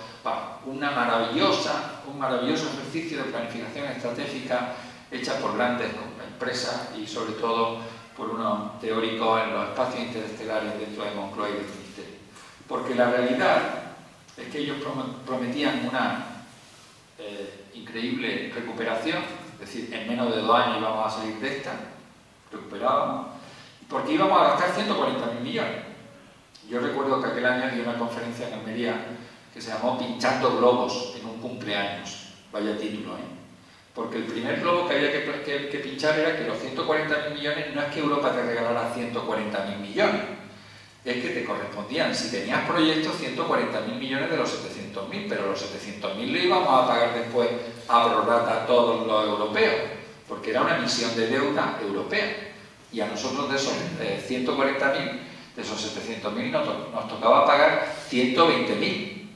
un maravilloso ejercicio de planificación estratégica hecha por grandes empresas y sobre todo por unos teóricos en los espacios interestelares dentro de Moncloa y del Ministerio. Porque la realidad es que ellos prometían una increíble recuperación, es decir, en menos de 2 años íbamos a salir de esta, recuperábamos, porque íbamos a gastar 140.000 millones. Yo recuerdo que aquel año di una conferencia en Almería que se llamó Pinchando globos en un cumpleaños, vaya título, porque el primer globo que había que pinchar era que los 140.000 millones no es que Europa te regalara 140.000 millones, es que te correspondían, si tenías proyectos, 140.000 millones de los 700.000, pero los 700.000 lo íbamos a pagar después a prorrata a todos los europeos, porque era una emisión de deuda europea, y a nosotros de esos 140.000, de esos 700.000 nos tocaba pagar 120.000.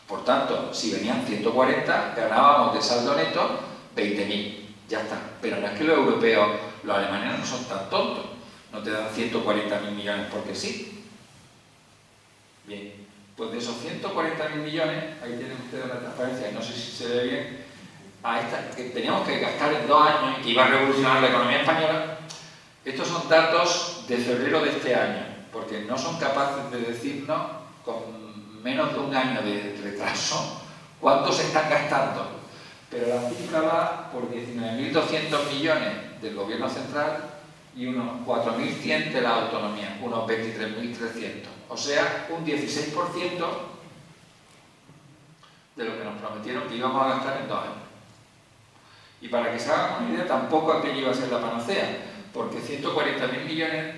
Por tanto, si venían 140, ganábamos de saldo neto 20.000. Ya está. Pero no es que los europeos, los alemanes no son tan tontos. No te dan 140.000 millones porque sí. Bien. Pues de esos 140.000 millones, ahí tienen ustedes la transparencia, y no sé si se ve bien, que teníamos que gastar en 2 años y que iba a revolucionar la economía española. Estos son datos de febrero de este año, porque no son capaces de decirnos con menos de un año de retraso, ¿cuánto se están gastando? Pero la cifra va por 19.200 millones del gobierno central y unos 4.100 de la autonomía, unos 23.300. O sea, un 16% de lo que nos prometieron que íbamos a gastar en 2 años. Y para que se hagan una idea, tampoco aquello iba a ser la panacea, porque 140.000 millones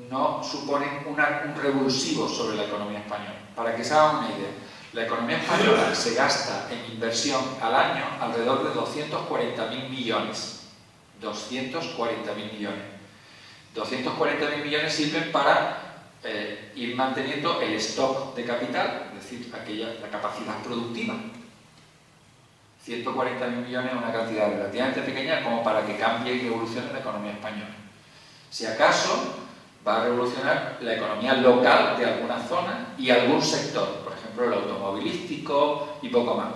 no suponen un revulsivo sobre la economía española. Para que se hagan una idea, la economía española se gasta en inversión al año alrededor de 240.000 millones. 240.000 millones. 240.000 millones sirven para ir manteniendo el stock de capital, es decir, la capacidad productiva. 140.000 millones es una cantidad relativamente pequeña como para que cambie y revolucione la economía española. Si acaso, va a revolucionar la economía local de alguna zona y algún sector, por ejemplo el automovilístico y poco más.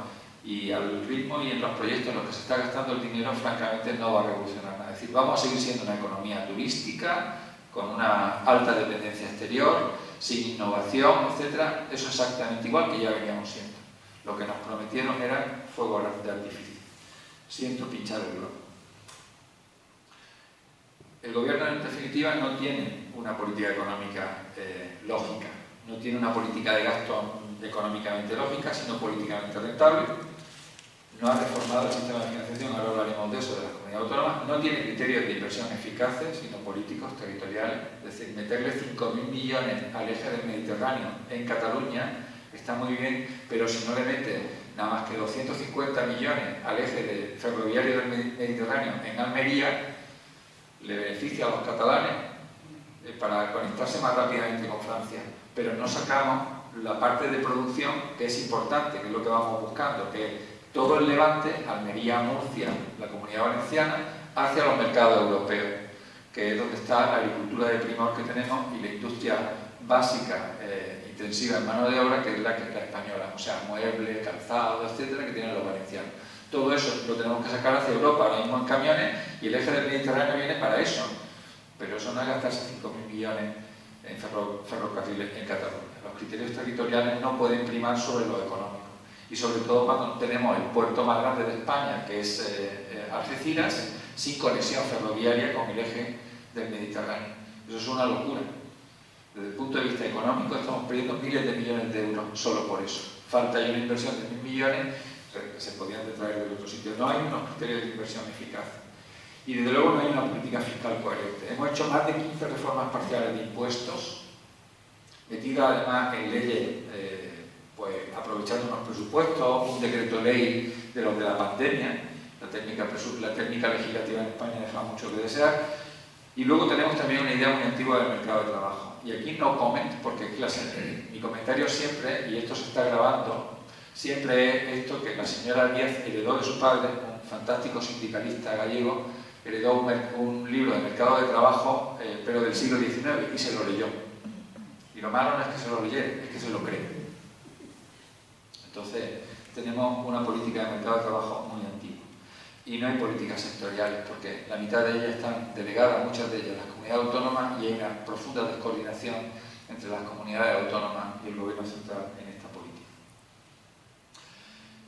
Y al ritmo y en los proyectos en los que se está gastando el dinero, francamente no va a revolucionar nada. Es decir, vamos a seguir siendo una economía turística, con una alta dependencia exterior, sin innovación, etc. Eso es exactamente igual que ya veníamos siendo. Lo que nos prometieron era fuego de artificio. Siento pinchar el globo. El gobierno, en definitiva, no tiene una política económica lógica, no tiene una política de gasto económicamente lógica, sino políticamente rentable. No ha reformado el sistema de financiación, ahora hablaremos de eso, de las comunidades autónomas. No tiene criterios de inversión eficaces, sino políticos, territoriales. Es decir, meterle 5.000 millones al eje del Mediterráneo en Cataluña está muy bien, pero si no le mete nada más que 250 millones al eje ferroviario del Mediterráneo en Almería, le beneficia a los catalanes para conectarse más rápidamente con Francia, pero no sacamos la parte de producción que es importante, que es lo que vamos buscando, que todo el Levante, Almería, Murcia, la Comunidad Valenciana, hacia los mercados europeos, que es donde está la agricultura de primor que tenemos y la industria básica intensiva en mano de obra, que es la española, o sea, muebles, calzado, etcétera, que tienen los valencianos. Todo eso lo tenemos que sacar hacia Europa ahora mismo en camiones y el eje del Mediterráneo viene para eso. Pero eso no es gastarse 5.000 millones en ferrocarriles en Cataluña. Los criterios territoriales no pueden primar sobre lo económico. Y sobre todo cuando tenemos el puerto más grande de España, que es Algeciras, sin conexión ferroviaria con el eje del Mediterráneo. Eso es una locura. Desde el punto de vista económico estamos perdiendo miles de millones de euros solo por eso. Falta ahí una inversión de 1.000 millones que se podían traer de otros sitios. No hay unos criterios de inversión eficaces. Y desde luego no hay una política fiscal coherente. Hemos hecho más de 15 reformas parciales de impuestos, metidas además en leyes, pues aprovechando unos presupuestos, un decreto ley de los de la pandemia. La técnica legislativa en España deja mucho que desear. Y luego tenemos también una idea muy antigua del mercado de trabajo. Y aquí no comment, porque mi comentario siempre, y esto se está grabando, siempre es esto que la señora Díaz heredó de su padre, un fantástico sindicalista gallego, heredó un libro de mercado de trabajo, pero del siglo XIX, y se lo leyó. Y lo malo no es que se lo leyera, es que se lo cree. Entonces, tenemos una política de mercado de trabajo muy antigua. Y no hay políticas sectoriales, porque la mitad de ellas están delegadas, muchas de ellas, a las comunidades autónomas, y hay una profunda descoordinación entre las comunidades autónomas y el gobierno central en esta política.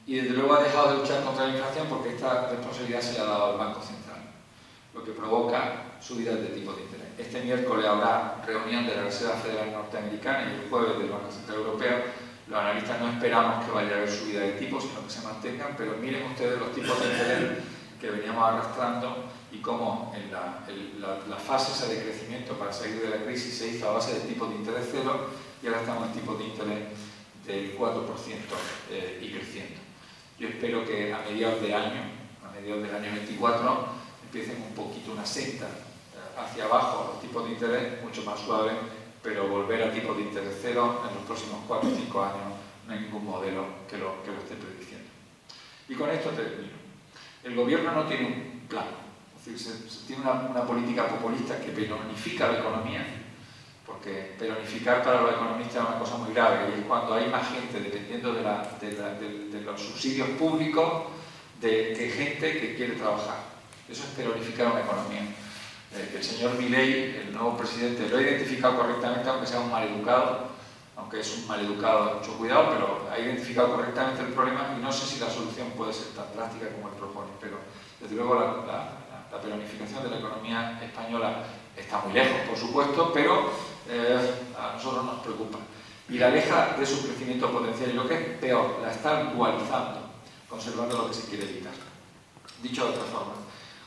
Y desde luego ha dejado de luchar contra la inflación porque esta responsabilidad se le ha dado al Banco Central, lo que provoca subidas de tipo de interés. Este miércoles habrá reunión de la Reserva Federal Norteamericana y el jueves del Banco Central Europeo. Los analistas no esperamos que vaya a haber subida de tipos, sino que se mantengan, pero miren ustedes los tipos de interés que veníamos arrastrando y cómo en la fase esa de crecimiento para salir de la crisis se hizo a base de tipos de interés cero y ahora estamos en tipos de interés del 4% y creciendo. Yo espero que a mediados del año 24, empiecen un poquito una senda hacia abajo los tipos de interés, mucho más suaves, pero volver a tipos de interés cero en los próximos 4 o 5 años no hay ningún modelo que lo esté prediciendo. Y con esto termino. El gobierno no tiene un plan, es decir, tiene una política populista que peronifica la economía, porque peronificar para los economistas es una cosa muy grave, y es cuando hay más gente dependiendo de los subsidios públicos que gente que quiere trabajar. Eso es peronificar una economía. El señor Milei, el nuevo presidente, lo ha identificado correctamente, aunque sea un maleducado, aunque es un maleducado, mucho cuidado, pero ha identificado correctamente el problema y no sé si la solución puede ser tan drástica como él propone, pero desde luego la peronificación de la economía española está muy lejos, por supuesto, pero a nosotros nos preocupa. Y la aleja de su crecimiento potencial y lo que es peor, la está dualizando, conservando lo que se quiere evitar. Dicho de otra forma,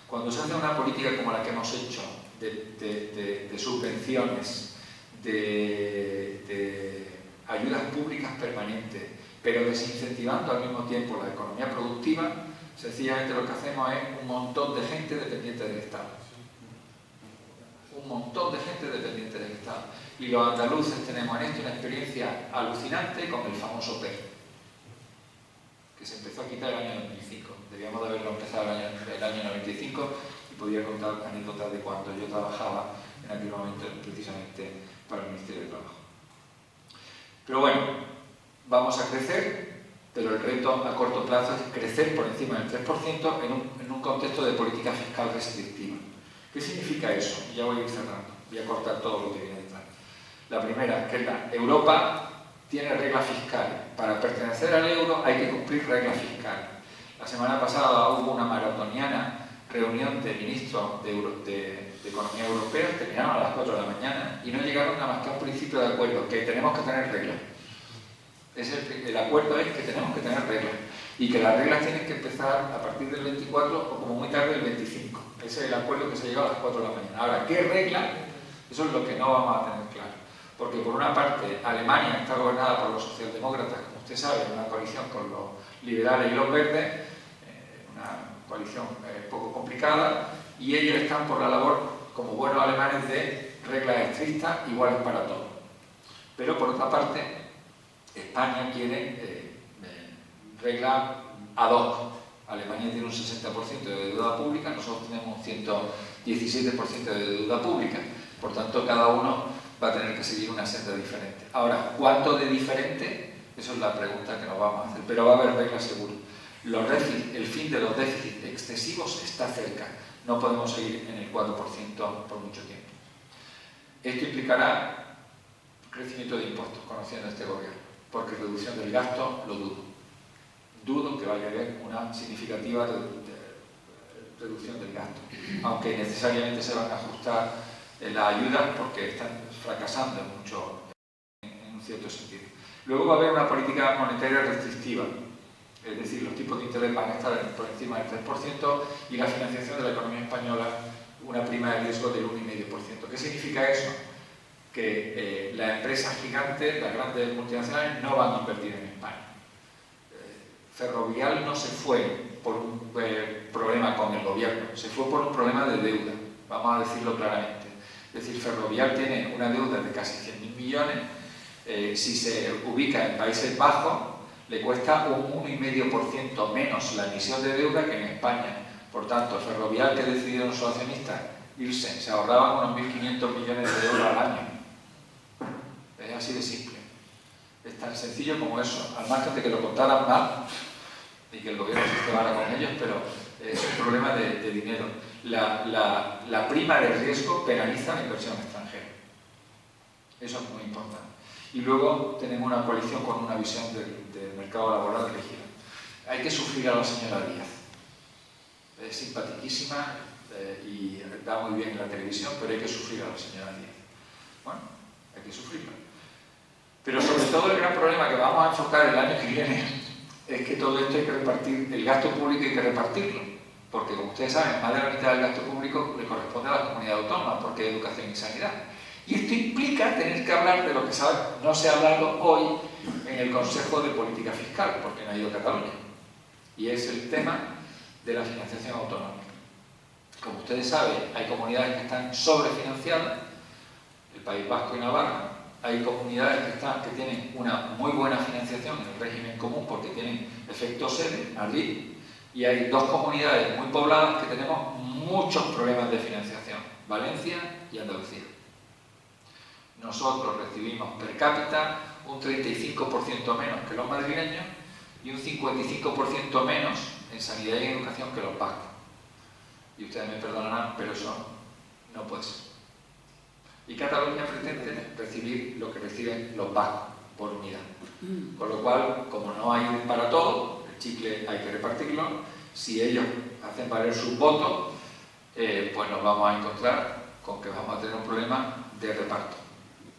cuando se hace una política como la que hemos hecho, de subvenciones, de ayudas públicas permanentes, pero desincentivando al mismo tiempo la economía productiva, sencillamente lo que hacemos es un montón de gente dependiente del Estado. Un montón de gente dependiente del Estado. Y los andaluces tenemos en esto una experiencia alucinante con el famoso PER, que se empezó a quitar el año 2005. Debíamos de haberlo empezado el año 95 y podía contar anécdotas de cuando yo trabajaba en aquel momento precisamente para el Ministerio de Trabajo. Pero bueno, vamos a crecer, pero el reto a corto plazo es crecer por encima del 3% en un contexto de política fiscal restrictiva. ¿Qué significa eso? Y ya voy a ir cerrando, voy a cortar todo lo que viene detrás. La primera, que es Europa tiene reglas fiscales. Para pertenecer al euro hay que cumplir reglas fiscales. La semana pasada hubo una maratoniana reunión de ministros de Economía Europea, terminaron a las 4 de la mañana y no llegaron a más que a un principio de acuerdo, que tenemos que tener reglas. El acuerdo es que tenemos que tener reglas y que las reglas tienen que empezar a partir del 24 o como muy tarde el 25. Ese es el acuerdo que se llegó a las 4 de la mañana. Ahora, ¿qué regla? Eso es lo que no vamos a tener claro. Porque por una parte Alemania está gobernada por los socialdemócratas, como usted sabe, en una coalición con los liberales y los verdes, una coalición poco complicada, y ellos están por la labor, como buenos alemanes, de reglas estrictas iguales para todos. Pero por otra parte, España quiere reglas ad hoc. Alemania tiene un 60% de deuda pública, nosotros tenemos un 117% de deuda pública. Por tanto, cada uno va a tener que seguir una senda diferente. Ahora, ¿cuánto de diferente? Eso es la pregunta que nos vamos a hacer. Pero va a haber reglas seguro. El fin de los déficits excesivos está cerca. No podemos seguir en el 4% por mucho tiempo. Esto implicará crecimiento de impuestos, conociendo este gobierno, porque reducción del gasto lo dudo. Dudo que vaya a haber una significativa reducción del gasto, aunque necesariamente se van a ajustar las ayudas porque están fracasando mucho en un cierto sentido. Luego va a haber una política monetaria restrictiva, es decir, los tipos de interés van a estar por encima del 3% y la financiación de la economía española una prima de riesgo del 1,5%. ¿Qué significa eso? Que las empresas gigantes, las grandes multinacionales, no van a invertir en España. Ferrovial no se fue por un problema con el gobierno, se fue por un problema de deuda, vamos a decirlo claramente. Es decir, Ferrovial tiene una deuda de casi 100.000 millones, si se ubica en Países Bajos, le cuesta un 1,5% menos la emisión de deuda que en España. Por tanto, Ferrovial, que decidieron sus accionistas irse, se ahorraban unos 1.500 millones de euros al año. Es así de simple. Es tan sencillo como eso, al margen de que lo contaran mal y que el gobierno se cebara con ellos, pero es un problema de dinero. La prima de riesgo penaliza la inversión extranjera. Eso es muy importante. Y luego tenemos una coalición con una visión del mercado laboral rígida. Hay que sufrir a la señora Díaz. Es simpaticísima y da muy bien en la televisión, pero hay que sufrir a la señora Díaz. Bueno, hay que sufrirla. Pero sobre todo el gran problema que vamos a enfocar el año que viene es que todo esto hay que repartir, el gasto público hay que repartirlo, porque como ustedes saben, más de la mitad del gasto público le corresponde a la comunidad autónoma, porque hay educación y sanidad. Y esto implica tener que hablar de lo que no se ha hablado hoy en el Consejo de Política Fiscal, porque no ha ido Cataluña, y es el tema de la financiación autonómica. Como ustedes saben, hay comunidades que están sobrefinanciadas, el País Vasco y Navarra. Hay comunidades que tienen una muy buena financiación en el régimen común porque tienen efecto sede, Madrid, y hay dos comunidades muy pobladas que tenemos muchos problemas de financiación, Valencia y Andalucía. Nosotros recibimos per cápita un 35% menos que los madrileños y un 55% menos en sanidad y educación que los vascos. Y ustedes me perdonarán, pero eso no puede ser. Y Cataluña pretende recibir lo que reciben los vascos. por unidad. Con lo cual, como no hay para todo, el chicle hay que repartirlo. Si ellos hacen valer sus votos, pues nos vamos a encontrar con que vamos a tener un problema de reparto,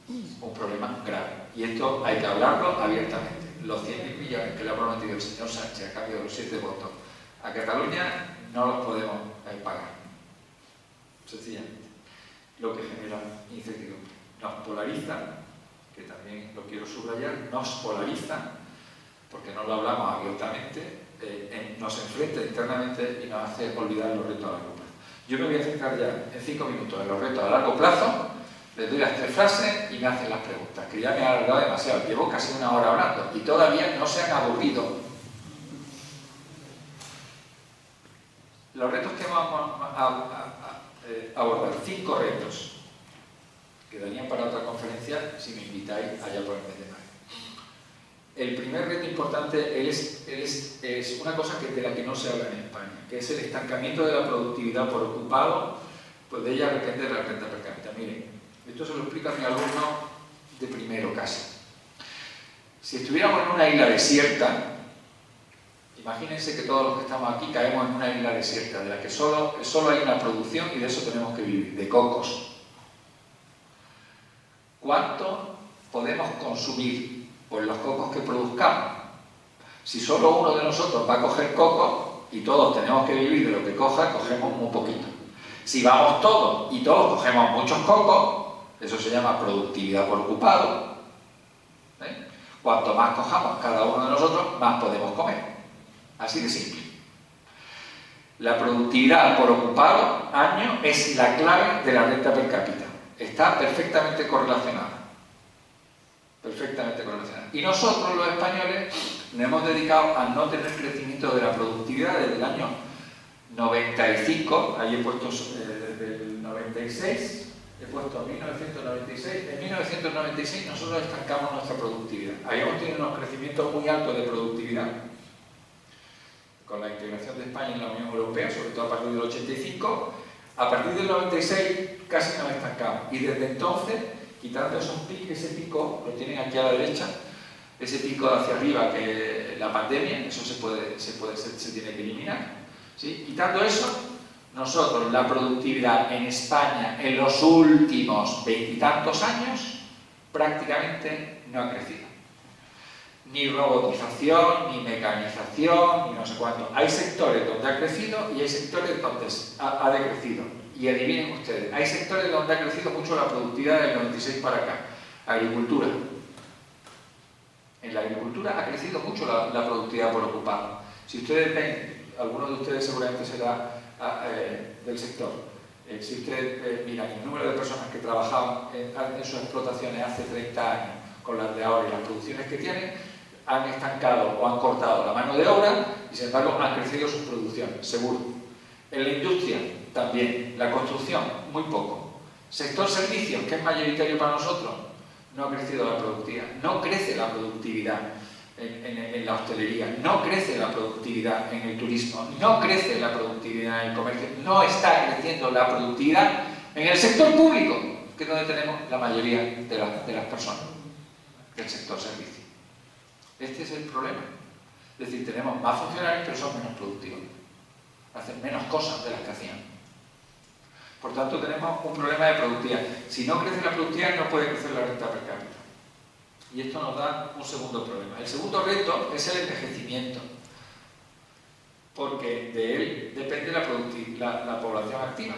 un problema grave. Y esto hay que hablarlo abiertamente. Los 100.000 millones que le ha prometido el señor Sánchez a cambio de los 7 votos a Cataluña no los podemos pagar, sencillamente. Lo que genera incertidumbre. Nos polariza, que también lo quiero subrayar, nos polariza, porque no lo hablamos abiertamente, nos enfrenta internamente y nos hace olvidar los retos a largo plazo. Yo me voy a centrar ya en 5 minutos en los retos a largo plazo, les doy las 3 frases y me hacen las preguntas, que ya me han alargado demasiado, llevo casi 1 hora hablando y todavía no se han aburrido. Los retos que vamos a abordar, 5 retos, quedarían para otra conferencia si me invitáis allá por el mes de mayo. El primer reto importante es una cosa de la que no se habla en España, que es el estancamiento de la productividad por ocupado, pues de ella depende de la renta per cápita. Miren, esto se lo explica a mi alumno de primero casi. Si estuviéramos en una isla desierta, imagínense que todos los que estamos aquí caemos en una isla desierta, de la que solo hay una producción y de eso tenemos que vivir, de cocos. ¿Cuánto podemos consumir por los cocos que produzcamos? Si solo uno de nosotros va a coger cocos y todos tenemos que vivir de lo que coja, cogemos muy poquito. Si vamos todos y todos cogemos muchos cocos, eso se llama productividad por ocupado. Cuanto más cojamos cada uno de nosotros, más podemos comer. Así de simple. La productividad por ocupado año es la clave de la renta per cápita. Está perfectamente correlacionada. Perfectamente correlacionada. Y nosotros, los españoles, nos hemos dedicado a no tener crecimiento de la productividad desde el año 95, ahí he puesto desde el 96, he puesto 1996. En 1996 nosotros estancamos nuestra productividad. Habíamos tenido unos crecimientos muy altos de productividad con la integración de España en la Unión Europea, sobre todo a partir del 85. A partir del 96 casi nos estancamos. Y desde entonces, quitando esos picos, ese pico, lo tienen aquí a la derecha, ese pico hacia arriba que la pandemia, eso se tiene que eliminar. ¿Sí? Quitando eso, nosotros la productividad en España en los últimos 20 y tantos años prácticamente no ha crecido. Ni robotización, ni mecanización, ni no sé cuánto. Hay sectores donde ha crecido y hay sectores donde ha decrecido. Y adivinen ustedes, hay sectores donde ha crecido mucho la productividad del 96 para acá. Agricultura. En la agricultura ha crecido mucho la productividad por ocupado. Si ustedes ven, algunos de ustedes seguramente será del sector. Si ustedes miran el número de personas que trabajaban en sus explotaciones hace 30 años con las de ahora y las producciones que tienen, han estancado o han cortado la mano de obra y sin embargo han crecido sus producciones, seguro. En la industria también, la construcción, muy poco. Sector servicios, que es mayoritario para nosotros, no ha crecido la productividad, no crece la productividad en la hostelería, no crece la productividad en el turismo, no crece la productividad en el comercio, no está creciendo la productividad en el sector público, que es donde tenemos la mayoría de las personas del sector servicio. Este es el problema. Es decir, tenemos más funcionarios pero son menos productivos. Hacen menos cosas de las que hacían. Por tanto, tenemos un problema de productividad. Si no crece la productividad, no puede crecer la renta per cápita. Y esto nos da un segundo problema. El segundo reto es el envejecimiento. Porque de él depende la población activa.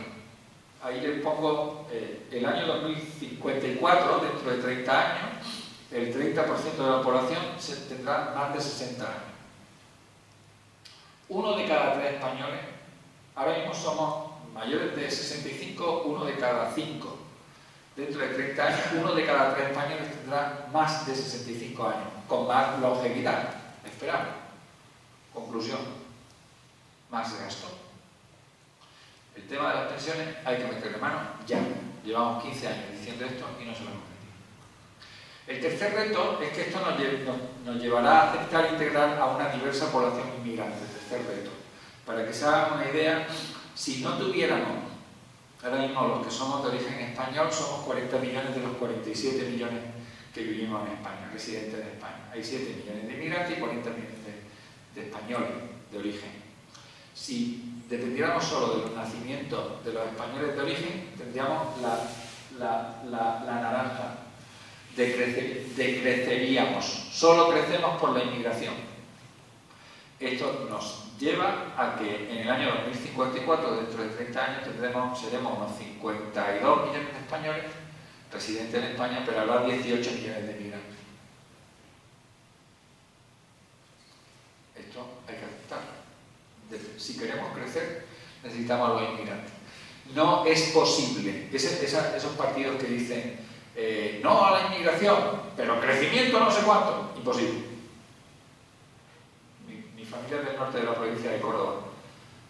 Ahí les pongo el año 2054, dentro de 30 años, el 30% de la población tendrá más de 60 años. 1 de cada 3 españoles, ahora mismo somos mayores de 65, 1 de cada 5. Dentro de 30 años, 1 de cada 3 españoles tendrá más de 65 años, con más longevidad, esperamos. Conclusión, más gasto. El tema de las pensiones hay que meterle mano ya. Llevamos 15 años diciendo esto y no se lo hemos metido. El tercer reto es que esto nos llevará a aceptar e integrar a una diversa población inmigrante. El tercer reto. Para que se hagan una idea, si no tuviéramos, ahora mismo los que somos de origen español somos 40 millones de los 47 millones que vivimos en España, residentes de España. Hay 7 millones de inmigrantes y 40 millones de españoles de origen. Si dependiéramos solo de los nacimientos de los españoles de origen, tendríamos la naranja. Decreceríamos. Solo crecemos por la inmigración. Esto nos lleva a que en el año 2054, dentro de 30 años, seremos unos 52 millones de españoles residentes en España, pero habrá 18 millones de inmigrantes. Esto hay que aceptarlo. Si queremos crecer, necesitamos a los inmigrantes. No es posible. Esos partidos que dicen no a la inmigración, pero crecimiento no sé cuánto, imposible. Mi familia es del norte de la provincia de Córdoba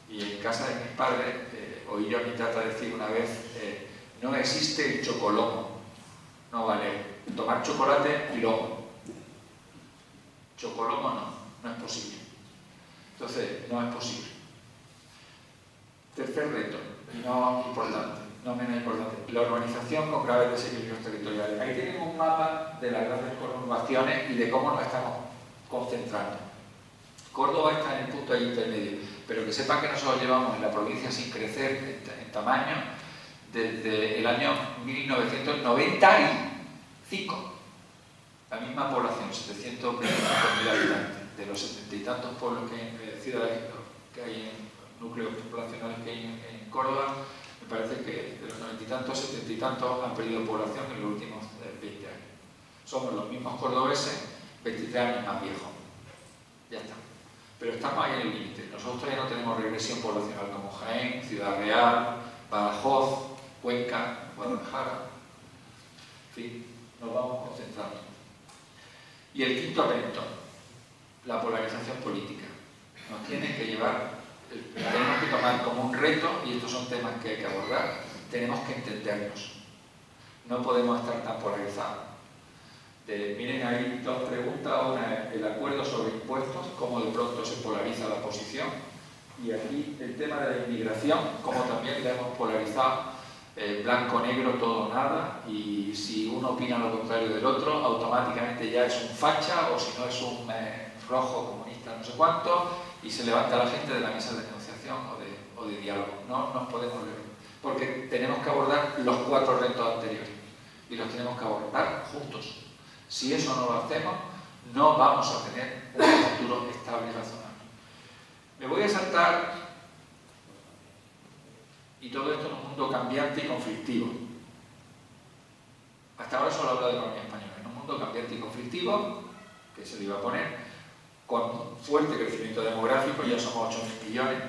y en casa de mis padres oí yo a mi tata decir una vez no existe el chocolomo, no vale tomar chocolate y lomo. Chocolomo no es posible. Entonces, no es posible. Tercer reto, y no importante, no menos importante, la urbanización con graves desequilibrios territoriales. Ahí tienen un mapa de las grandes conurbaciones y de cómo nos estamos concentrando. Córdoba está en el punto ahí intermedio, pero que sepan que nosotros llevamos en la provincia sin crecer en tamaño desde el año 1995. La misma población, 725.000 habitantes, de los 70 y tantos pueblos ciudades que hay en núcleos poblacionales que hay en Córdoba, me parece que de los 90 y tantos, 70 y tantos han perdido población en los últimos 20 años. Somos los mismos cordobeses, 23 años más viejos. Ya está. Pero estamos ahí en el límite. Nosotros todavía no tenemos regresión poblacional como Jaén, Ciudad Real, Badajoz, Cuenca, Guadalajara. En fin, nos vamos concentrando. Y el quinto evento, la polarización política. Nos tiene que llevar, tenemos que tomar como un reto, y estos son temas que hay que abordar, tenemos que entendernos. No podemos estar tan polarizados. Miren ahí dos preguntas, una es el acuerdo sobre impuestos, cómo de pronto se polariza la posición, y aquí el tema de la inmigración, cómo también la hemos polarizado, blanco-negro, todo o nada, y si uno opina lo contrario del otro, automáticamente ya es un facha, o si no es un rojo comunista no sé cuánto, y se levanta la gente de la mesa de negociación o de diálogo. No nos podemos leer, porque tenemos que abordar los 4 retos anteriores, y los tenemos que abordar juntos. Si eso no lo hacemos, no vamos a tener un futuro estable y razonable. Me voy a saltar, y todo esto en un mundo cambiante y conflictivo. Hasta ahora solo hablo de economía española. En un mundo cambiante y conflictivo, que se le iba a poner, con fuerte crecimiento demográfico, ya somos 8.000 millones.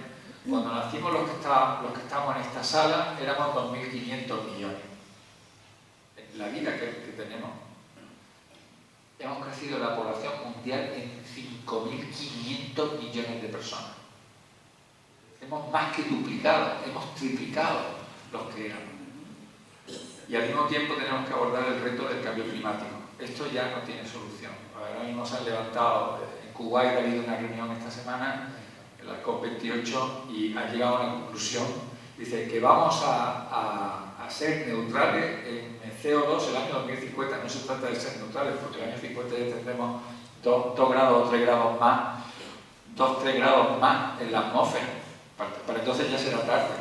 Cuando nacimos los que estamos en esta sala, éramos 2.500 millones. En la vida que tenemos, hemos crecido la población mundial en 5.500 millones de personas. Hemos más que duplicado, hemos triplicado los que éramos. Y al mismo tiempo tenemos que abordar el reto del cambio climático. Esto ya no tiene solución. Ahora mismo se han levantado, en Kuwait ha habido una reunión esta semana, en la COP28, y han llegado a una conclusión. Dice que vamos a ser neutrales en CO2 el año 2050. No se trata de ser neutrales, porque el año 50 ya tendremos 2 grados o 3 grados más, 2-3 grados más en la atmósfera. Para entonces ya será tarde.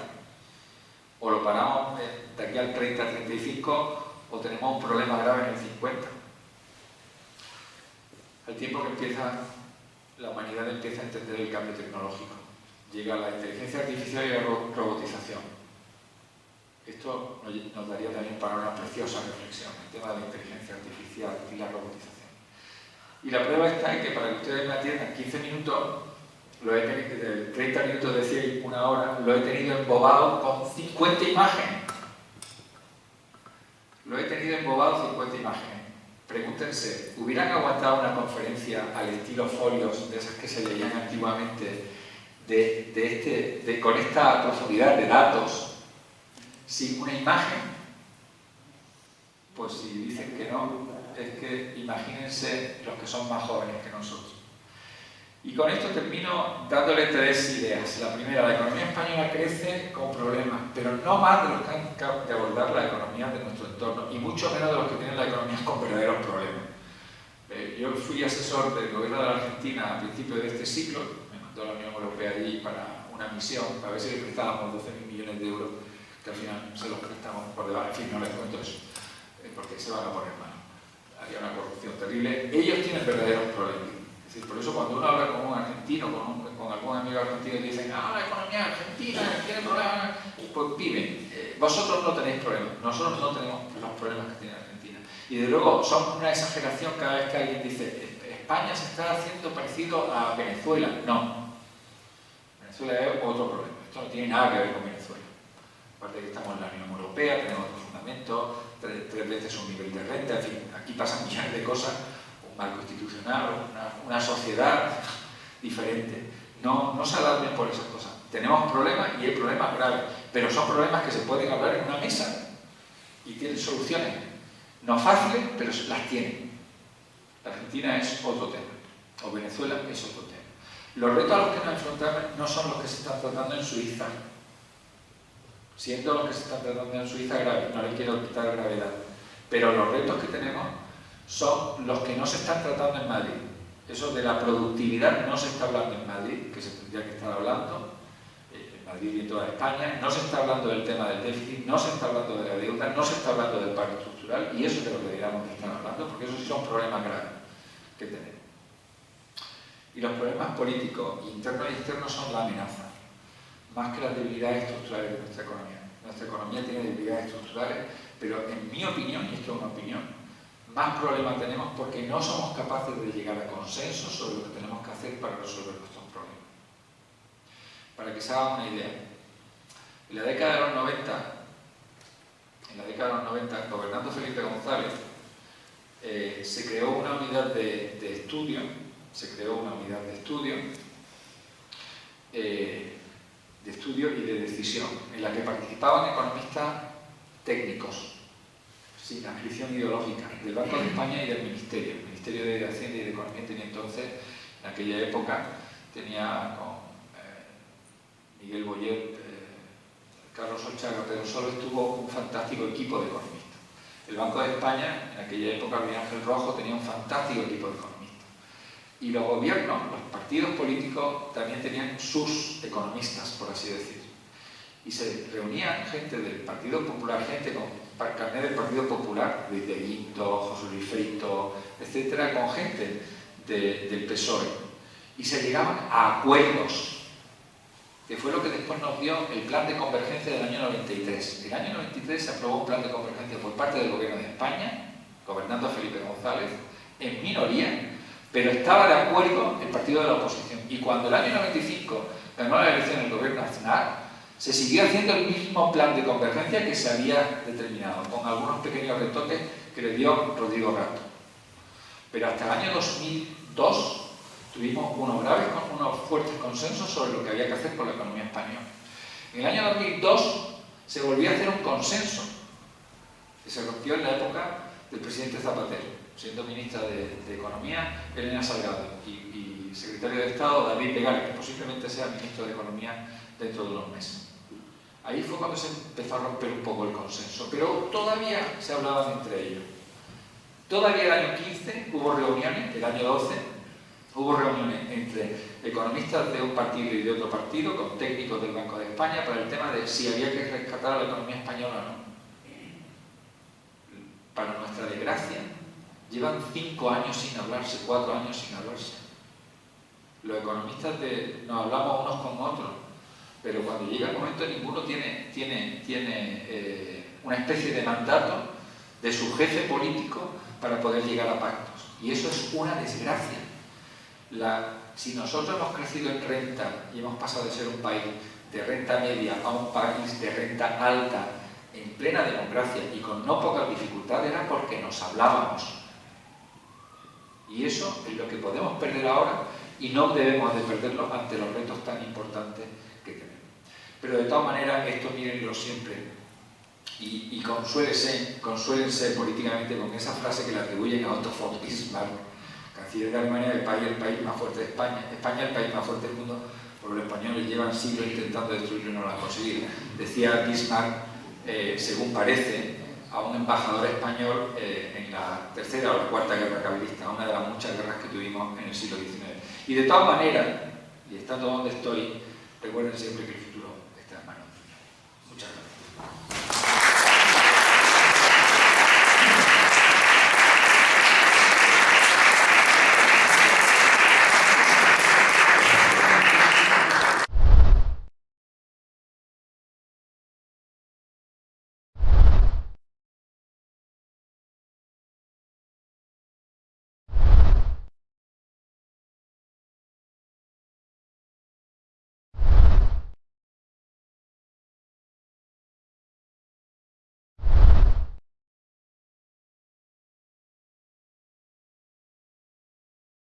O lo paramos de aquí al 30-35 o tenemos un problema grave en el 50. Al tiempo que la humanidad empieza a entender el cambio tecnológico. Llega la inteligencia artificial y la robotización. Esto nos daría también para una preciosa reflexión, el tema de la inteligencia artificial y la robotización. Y la prueba está en que para que ustedes me atiendan 15 minutos, lo he tenido, de 30 minutos decía una hora, lo he tenido embobado con 50 imágenes. Lo he tenido embobado 50 imágenes. Pregúntense, ¿hubieran aguantado una conferencia al estilo folios, de esas que se leían antiguamente, con esta profundidad de datos, sin una imagen? Pues si dicen que no, es que imagínense los que son más jóvenes que nosotros. Y con esto termino dándole 3 ideas. La primera, la economía española crece con problemas, pero no más de los que han de abordar la economía de nuestro entorno, y mucho menos de los que tienen la economía con verdaderos problemas. Yo fui asesor del gobierno de la Argentina a principios de este siglo, me mandó la Unión Europea allí para una misión, para ver si le prestábamos 12.000 millones de euros, que al final se los prestamos por debajo. En fin, no les cuento eso, porque se van a poner mal. Había una corrupción terrible. Ellos tienen verdaderos problemas. Es decir, por eso cuando uno habla con un argentino, con algún amigo argentino y dicen la economía argentina tiene problemas, pues viven. Vosotros no tenéis problemas, nosotros no tenemos los problemas que tiene Argentina. Y de luego son una exageración cada vez que alguien dice España se está haciendo parecido a Venezuela. No. Venezuela es otro problema. Esto no tiene nada que ver con Venezuela. Aparte de que estamos en la Unión Europea, tenemos otros fundamentos, 3 veces un nivel de renta, en fin, aquí pasan millones de cosas. Marco institucional, una sociedad diferente. No se alarmen por esas cosas. Tenemos problemas y hay problemas graves, pero son problemas que se pueden hablar en una mesa y tienen soluciones. No fáciles, pero las tienen. La Argentina es otro tema, o Venezuela es otro tema. Los retos a los que nos enfrentamos no son los que se están tratando en Suiza, siendo los que se están tratando en Suiza graves, no les quiero quitar gravedad, pero los retos que tenemos son los que no se están tratando en Madrid. Eso de la productividad no se está hablando en Madrid, que se tendría que estar hablando, en Madrid y en toda España, no se está hablando del tema del déficit, no se está hablando de la deuda, no se está hablando del paro estructural, y eso es de lo que deberíamos de estar hablando, porque esos sí son problemas graves que tenemos. Y los problemas políticos, internos y externos, son la amenaza, más que las debilidades estructurales de nuestra economía. Nuestra economía tiene debilidades estructurales, pero en mi opinión, y esto es una opinión, más problemas tenemos porque no somos capaces de llegar a consenso sobre lo que tenemos que hacer para resolver nuestros problemas. Para que se hagan una idea, en la década de los 90, gobernando Felipe González, se creó una unidad de estudio, y de decisión, en la que participaban economistas técnicos, sin adscripción ideológica, del Banco de España y del Ministerio. El Ministerio de Hacienda y de Economía tenía entonces, en aquella época, tenía con Miguel Boyer, Carlos Olchaga, Pedro Soles, tuvo un fantástico equipo de economistas. El Banco de España, en aquella época, Luis Ángel Rojo, tenía un fantástico equipo de economistas. Y los gobiernos, los partidos políticos, también tenían sus economistas, por así decir. Y se reunían gente del Partido Popular, gente con carnet del Partido Popular, Luis de Guindos, José Luis Feito, etcétera, con gente del PSOE. Y se llegaban a acuerdos, que fue lo que después nos dio el plan de convergencia del año 93. En el año 93 se aprobó un plan de convergencia por parte del Gobierno de España, gobernando Felipe González, en minoría, pero estaba de acuerdo el partido de la oposición. Y cuando el año 95 ganó la elección el Gobierno Aznar, se siguió haciendo el mismo plan de convergencia que se había determinado, con algunos pequeños retoques que le dio Rodrigo Rato. Pero hasta el año 2002 tuvimos unos fuertes consensos sobre lo que había que hacer por la economía española. En el año 2002 se volvió a hacer un consenso, que se rompió en la época del presidente Zapatero, siendo ministra de Economía Elena Salgado y secretario de Estado David Pegales, que posiblemente sea ministro de Economía dentro de unos meses. Ahí fue cuando se empezó a romper un poco el consenso, pero todavía se hablaban entre ellos. Todavía el año 15 hubo reuniones, el año 12 hubo reuniones entre economistas de un partido y de otro partido, con técnicos del Banco de España, para el tema de si había que rescatar a la economía española o no. Para nuestra desgracia, llevan 5 años sin hablarse, 4 años sin hablarse. Los economistas nos hablamos unos con otros, pero cuando llega el momento ninguno tiene una especie de mandato de su jefe político para poder llegar a pactos. Y eso es una desgracia. Si nosotros hemos crecido en renta y hemos pasado de ser un país de renta media a un país de renta alta en plena democracia y con no pocas dificultades, era porque nos hablábamos. Y eso es lo que podemos perder ahora y no debemos de perderlo ante los retos tan importantes que tenemos. Pero de todas maneras, esto mírenlo siempre y consúlense políticamente con esa frase que le atribuyen a Otto von Bismarck, canciller de Alemania, el país más fuerte de España, España el país más fuerte del mundo, porque los españoles llevan siglos intentando destruirlo y no lo han conseguido. Decía Bismarck, según parece, a un embajador español en la tercera o la cuarta guerra carlista, una de las muchas guerras que tuvimos en el siglo XIX. Y de todas maneras, y estando donde estoy, recuerden siempre que el futuro